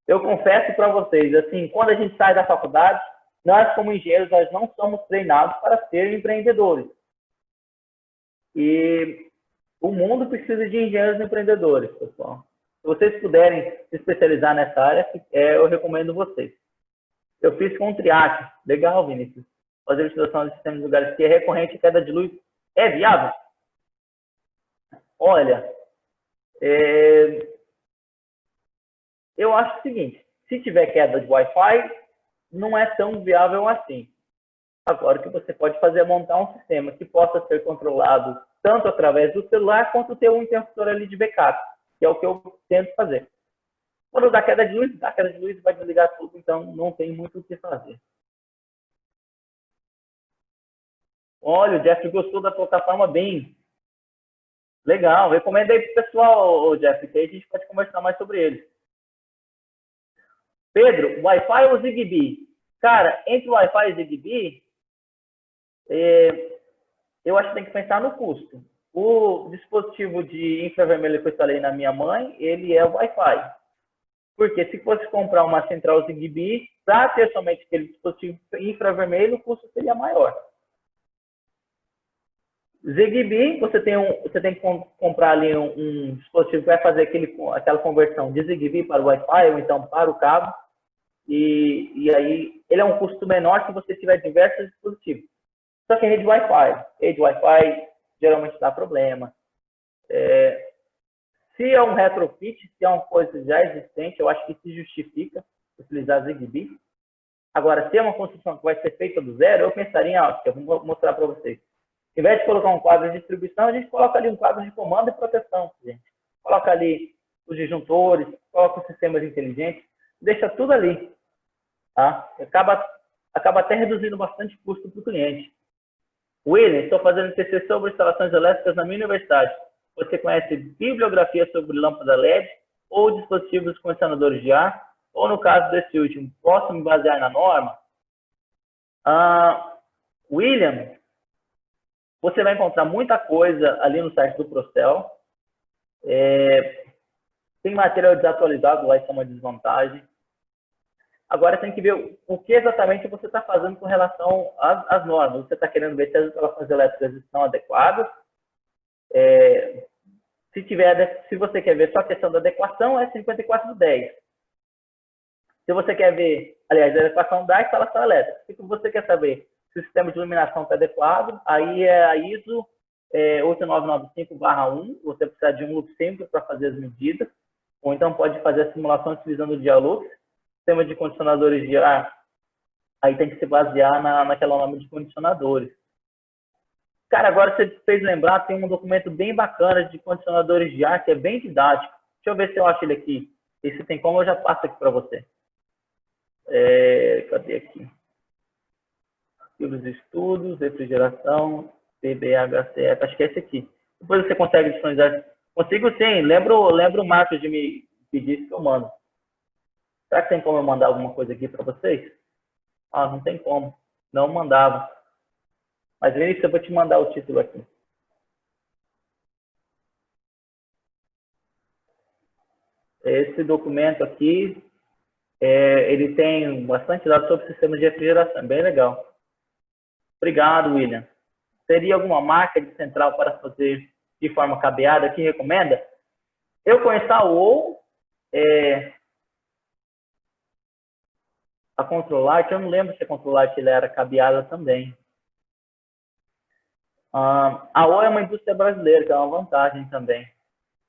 Speaker 2: eu confesso para vocês, assim, quando a gente sai da faculdade, nós como engenheiros, nós não somos treinados para ser empreendedores. E o mundo precisa de engenheiros empreendedores, pessoal. Se vocês puderem se especializar nessa área, eu recomendo vocês. Eu fiz com o Triac. Legal, Vinícius. Fazer utilização de sistemas de lugares que é recorrente e queda de luz. É viável? Olha, eu acho o seguinte. Se tiver queda de Wi-Fi, não é tão viável assim. Agora, o que você pode fazer é montar um sistema que possa ser controlado tanto através do celular quanto ter um interruptor ali de backup, que é o que eu tento fazer. Quando dá queda de luz, vai desligar tudo, então não tem muito o que fazer. Olha, o Jeff gostou da plataforma bem. Legal, recomendo aí para o pessoal, Jeff, que aí a gente pode conversar mais sobre ele. Pedro, Wi-Fi ou Zigbee? Cara, entre Wi-Fi e Zigbee, eu acho que tem que pensar no custo. O dispositivo de infravermelho que eu instalei na minha mãe, ele é Wi-Fi. Porque se fosse comprar uma central Zigbee, para ter somente aquele dispositivo infravermelho, o custo seria maior. Zigbee, você tem que comprar ali um dispositivo que vai fazer aquela conversão de Zigbee para o Wi-Fi, ou então para o cabo. E aí, ele é um custo menor se você tiver diversos dispositivos. Só que rede Wi-Fi geralmente dá problema. Se é um retrofit, se é uma coisa já existente, eu acho que se justifica utilizar Zigbee. Agora, se é uma construção que vai ser feita do zero, eu pensaria, eu vou mostrar para vocês. Ao invés de colocar um quadro de distribuição, a gente coloca ali um quadro de comando e proteção, gente. Coloca ali os disjuntores, coloca os sistemas inteligentes, deixa tudo ali. Tá? Acaba até reduzindo bastante custo para o cliente. William, estou fazendo TCC sobre instalações elétricas na minha universidade. Você conhece bibliografia sobre lâmpada LED ou dispositivos condicionadores de ar? Ou no caso desse último, posso me basear na norma? William, você vai encontrar muita coisa ali no site do Procel. Tem material desatualizado lá, isso é uma desvantagem. Agora tem que ver o que exatamente você está fazendo com relação às normas. Você está querendo ver se as instalações elétricas estão adequadas. Se você quer ver só a questão da adequação, é 54/10. Se você quer ver, aliás, a adequação da instalação elétrica. Se você quer saber se o sistema de iluminação está adequado, aí é a ISO 8995/1. Você precisa de um loopsímetro para fazer as medidas, ou então pode fazer a simulação utilizando o Dialux. Sistema de condicionadores de ar, aí tem que se basear naquela norma de condicionadores. Cara, agora você fez lembrar, tem um documento bem bacana de condicionadores de ar, que é bem didático. Deixa eu ver se eu acho ele aqui. E se tem como, eu já passo aqui para você. Cadê aqui? Arquivos de estudos, refrigeração, PBHCF, acho que é esse aqui. Depois você consegue disponibilizar. Consigo sim, lembro o Marcos de me pedir que eu mando. Será que tem como eu mandar alguma coisa aqui para vocês? Não tem como. Não mandava. Mas, Vinícius, eu vou te mandar o título aqui. Esse documento aqui, ele tem bastante dados sobre sistemas de refrigeração. Bem legal. Obrigado, William. Teria alguma marca de central para fazer de forma cabeada que recomenda? Eu conheço a OU, a Controlart, eu não lembro se a Controlart era cabeada também. A OU é uma indústria brasileira, que é uma vantagem também.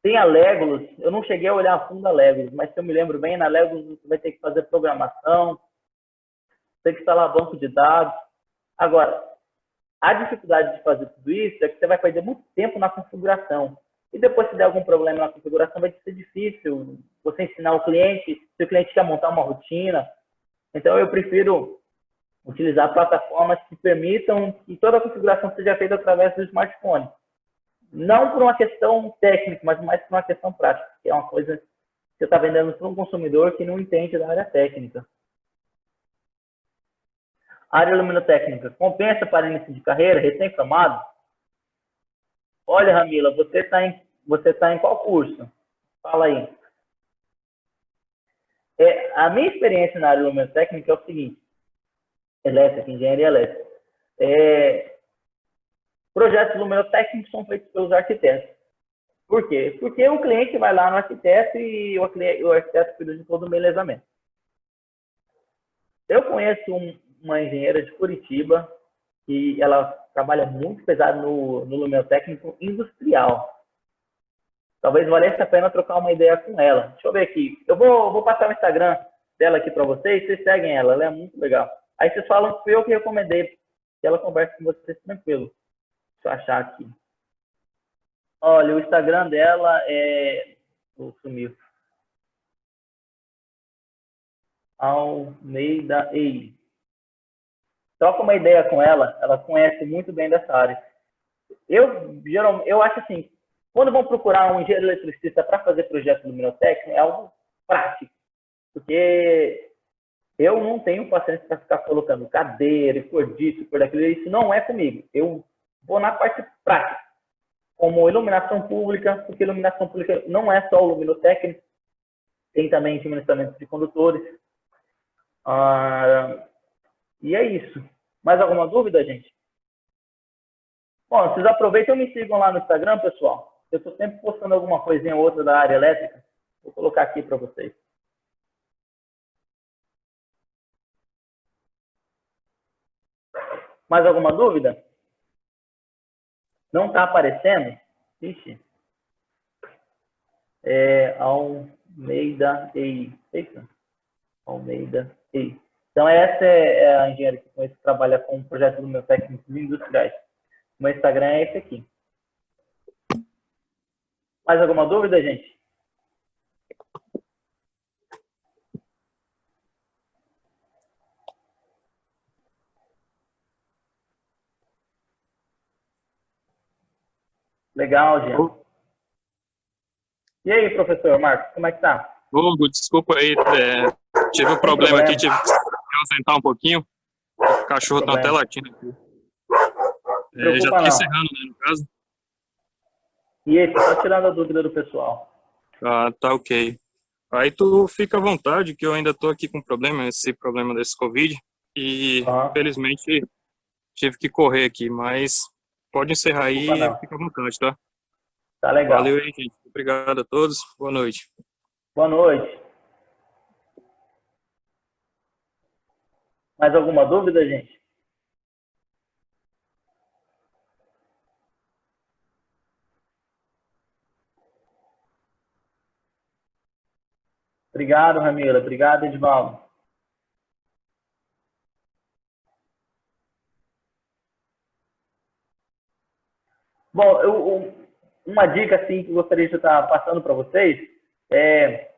Speaker 2: Tem a Legos, eu não cheguei a olhar a fundo a Legos, mas se eu me lembro bem, na Legos você vai ter que fazer programação, tem que instalar banco de dados. Agora, a dificuldade de fazer tudo isso é que você vai perder muito tempo na configuração. E depois, se der algum problema na configuração, vai ser difícil você ensinar o cliente, se o cliente quer montar uma rotina. Então, eu prefiro utilizar plataformas que permitam que toda a configuração seja feita através do smartphone. Não por uma questão técnica, mas mais por uma questão prática, que é uma coisa que você está vendendo para um consumidor que não entende da área técnica. Área luminotécnica. Compensa para início de carreira, recém-formado? Olha, Ramila, você tá em qual curso? Fala aí. A minha experiência na área luminotécnica é o seguinte. Elétrica, engenharia elétrica. projetos luminotécnicos são feitos pelos arquitetos. Por quê? Porque o cliente vai lá no arquiteto e o arquiteto cuida de todo o embelezamento. Eu conheço uma engenheira de Curitiba e ela trabalha muito pesado no luminotécnico industrial. Talvez valesse a pena trocar uma ideia com ela. Deixa eu ver aqui. Eu vou passar o Instagram dela aqui para vocês. Vocês seguem ela. Ela é muito legal. Aí vocês falam que foi eu que recomendei. Que ela conversa com vocês tranquilo. Deixa eu achar aqui. Olha, o Instagram dela é... Sumiu. Almeida Ei. Troca uma ideia com ela. Ela conhece muito bem dessa área. Eu acho assim, quando vão procurar um engenheiro eletricista para fazer projeto luminotécnico, é algo prático. Porque eu não tenho paciência para ficar colocando cadeira, por disso, por daquilo. Isso não é comigo. Eu vou na parte prática, como iluminação pública, porque iluminação pública não é só o luminotécnico, tem também administramento de condutores. E é isso. Mais alguma dúvida, gente? Bom, vocês aproveitam e me sigam lá no Instagram, pessoal. Eu estou sempre postando alguma coisinha ou outra da área elétrica. Vou colocar aqui para vocês. Mais alguma dúvida? Não está aparecendo? Ixi. Almeida Ei. Eita. Almeida Ei. Então, essa é a engenheira que conheço que trabalha com projetos luminotécnicos industriais. O meu Instagram é esse aqui. Mais alguma dúvida, gente? Legal, Jean. E aí, professor Marcos, como é que tá?
Speaker 3: Hugo, desculpa aí, tive um problema aqui, tive que me ausentar um pouquinho. O cachorro tá até latindo aqui. Já tá encerrando, né, no caso?
Speaker 2: E aí, só tirando a dúvida do pessoal.
Speaker 3: Ah, tá ok. Aí tu fica à vontade, que eu ainda tô aqui com esse problema desse Covid, e infelizmente tive que correr aqui, mas pode encerrar aí e fica à vontade, tá?
Speaker 2: Tá legal.
Speaker 3: Valeu aí, gente. Obrigado a todos. Boa noite.
Speaker 2: Boa noite. Mais alguma dúvida, gente? Obrigado, Ramila. Obrigado, Edvaldo. Bom, uma dica assim que eu gostaria de estar passando para vocês é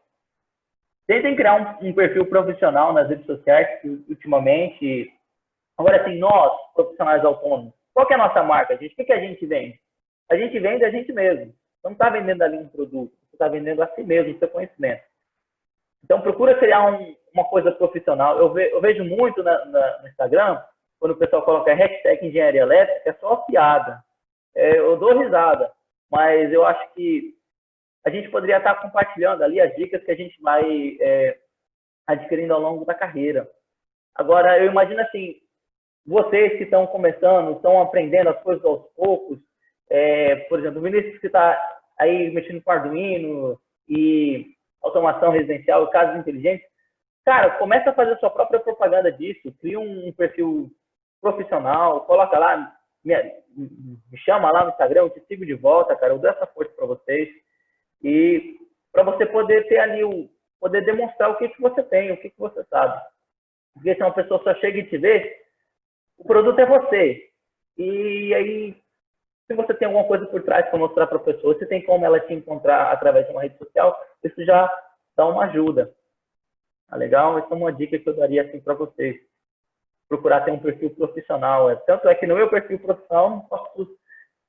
Speaker 2: tentem criar um perfil profissional nas redes sociais, que ultimamente. Agora, assim, nós, profissionais autônomos, qual que é a nossa marca, gente? O que a gente vende? A gente vende a gente mesmo. Você não está vendendo ali um produto, você está vendendo a si mesmo, o seu conhecimento. Então, procura criar uma coisa profissional. Eu vejo muito no Instagram, quando o pessoal coloca hashtag engenharia elétrica, é só piada. Eu dou risada, mas eu acho que a gente poderia estar compartilhando ali as dicas que a gente vai adquirindo ao longo da carreira. Agora, eu imagino assim, vocês que estão começando, estão aprendendo as coisas aos poucos, por exemplo, o Vinícius que está aí mexendo com Arduino e automação residencial e casas inteligentes, cara, começa a fazer a sua própria propaganda disso, cria um perfil profissional, coloca lá, me chama lá no Instagram, eu te sigo de volta, cara, eu dou essa força para vocês. E para você poder ter ali, poder demonstrar o que você tem, o que você sabe. Porque se uma pessoa só chega e te vê, o produto é você. E aí, se você tem alguma coisa por trás para mostrar para a pessoa, se tem como ela te encontrar através de uma rede social, isso já dá uma ajuda. Tá legal? Essa é uma dica que eu daria assim para vocês. Procurar ter um perfil profissional. Tanto é que no meu perfil profissional não posto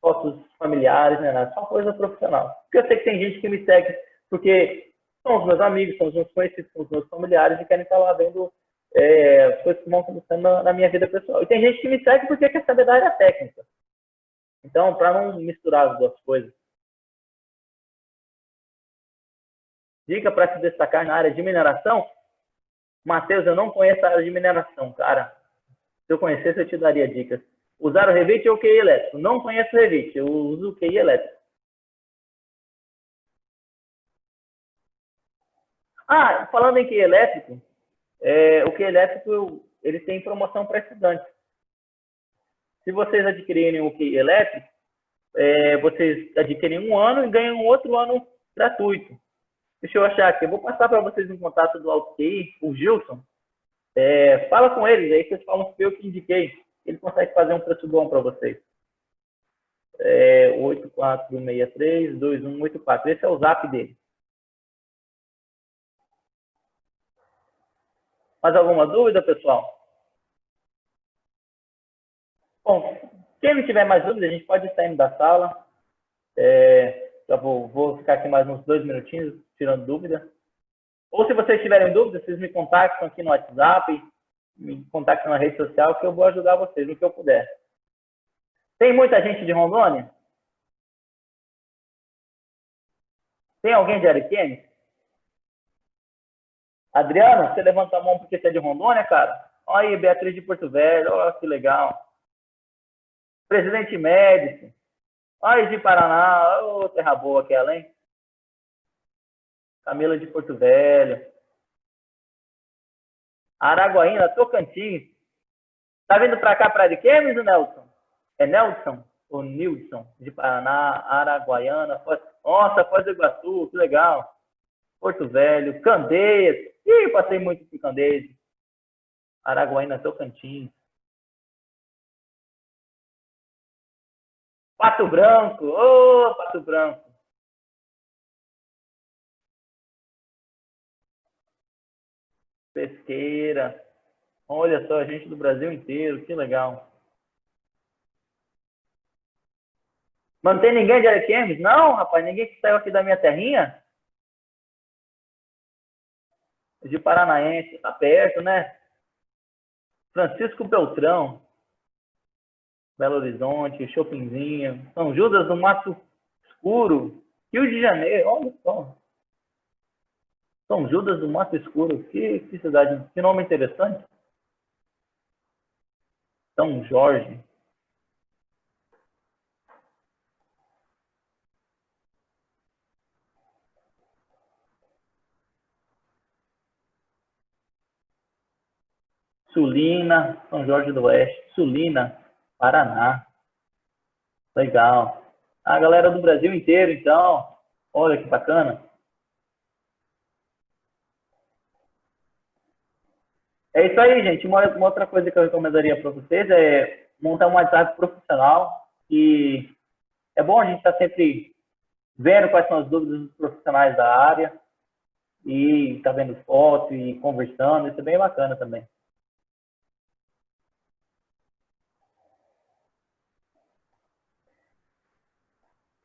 Speaker 2: fotos familiares, né, nada, só coisa profissional. Porque eu sei que tem gente que me segue porque são os meus amigos, são os meus conhecidos, são os meus familiares e querem estar lá vendo as coisas que vão acontecendo na minha vida pessoal. E tem gente que me segue porque quer saber da área técnica. Então, para não misturar as duas coisas. Dica para se destacar na área de mineração. Matheus, eu não conheço a área de mineração, cara. Se eu conhecesse, eu te daria dicas. Usar o Revit ou o QI elétrico? Não conheço o Revit, eu uso o QI elétrico. Ah, falando em QI elétrico, o QI elétrico, ele tem promoção para estudantes. Se vocês adquirirem o QI elétrico, vocês adquirem 1 ano e ganham outro ano gratuito. Deixa eu achar aqui, eu vou passar para vocês um contato do Alto QI, o Gilson. Fala com eles, aí vocês falam que eu que indiquei. Ele consegue fazer um preço bom para vocês. 8463-2184. Esse é o zap dele. Mais alguma dúvida, pessoal? Bom, quem não tiver mais dúvida, a gente pode sair da sala. Já vou ficar aqui mais uns 2 minutinhos, tirando dúvida. Ou se vocês tiverem dúvida, vocês me contactam aqui no WhatsApp, me contactam na rede social, que eu vou ajudar vocês no que eu puder. Tem muita gente de Rondônia? Tem alguém de Ariquemes? Adriano, você levanta a mão porque você é de Rondônia, cara? Olha aí, Beatriz de Porto Velho, olha que legal. Presidente Médici. Olha de Paraná, ô, terra boa aquela, hein? Camila de Porto Velho. Araguaína, Tocantins. Tá vindo pra cá, pra Ariquemes, o Nelson? É Nelson ou Nilson? De Paraná, Araguaiana. Nossa, Foz do Iguaçu, que legal. Porto Velho, Candeias. Ih, passei muito por Candeias. Araguaína, Tocantins. Pato Branco. Ô, Pato Branco. Pesqueira. Olha só, gente do Brasil inteiro, que legal. Não tem ninguém de Ariquemes? Não, rapaz, ninguém que saiu aqui da minha terrinha? De Paranaense, tá perto, né? Francisco Beltrão. Belo Horizonte, Chopinzinho. São Judas do Mato Escuro. Rio de Janeiro, olha só. São Judas do Mato Escuro. Que cidade, que nome interessante. São Jorge. Sulina, São Jorge do Oeste, Sulina, Paraná. Legal. A galera do Brasil inteiro, então. Olha que bacana. É isso aí, gente. Uma outra coisa que eu recomendaria para vocês é montar um WhatsApp profissional. E é bom a gente estar sempre vendo quais são as dúvidas dos profissionais da área. E tá vendo foto e conversando. Isso é bem bacana também.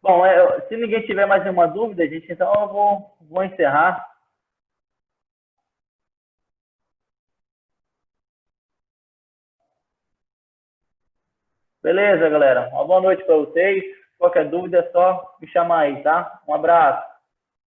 Speaker 2: Bom, se ninguém tiver mais nenhuma dúvida, gente, então eu vou encerrar. Beleza, galera? Uma boa noite para vocês. Qualquer dúvida é só me chamar aí, tá? Um abraço.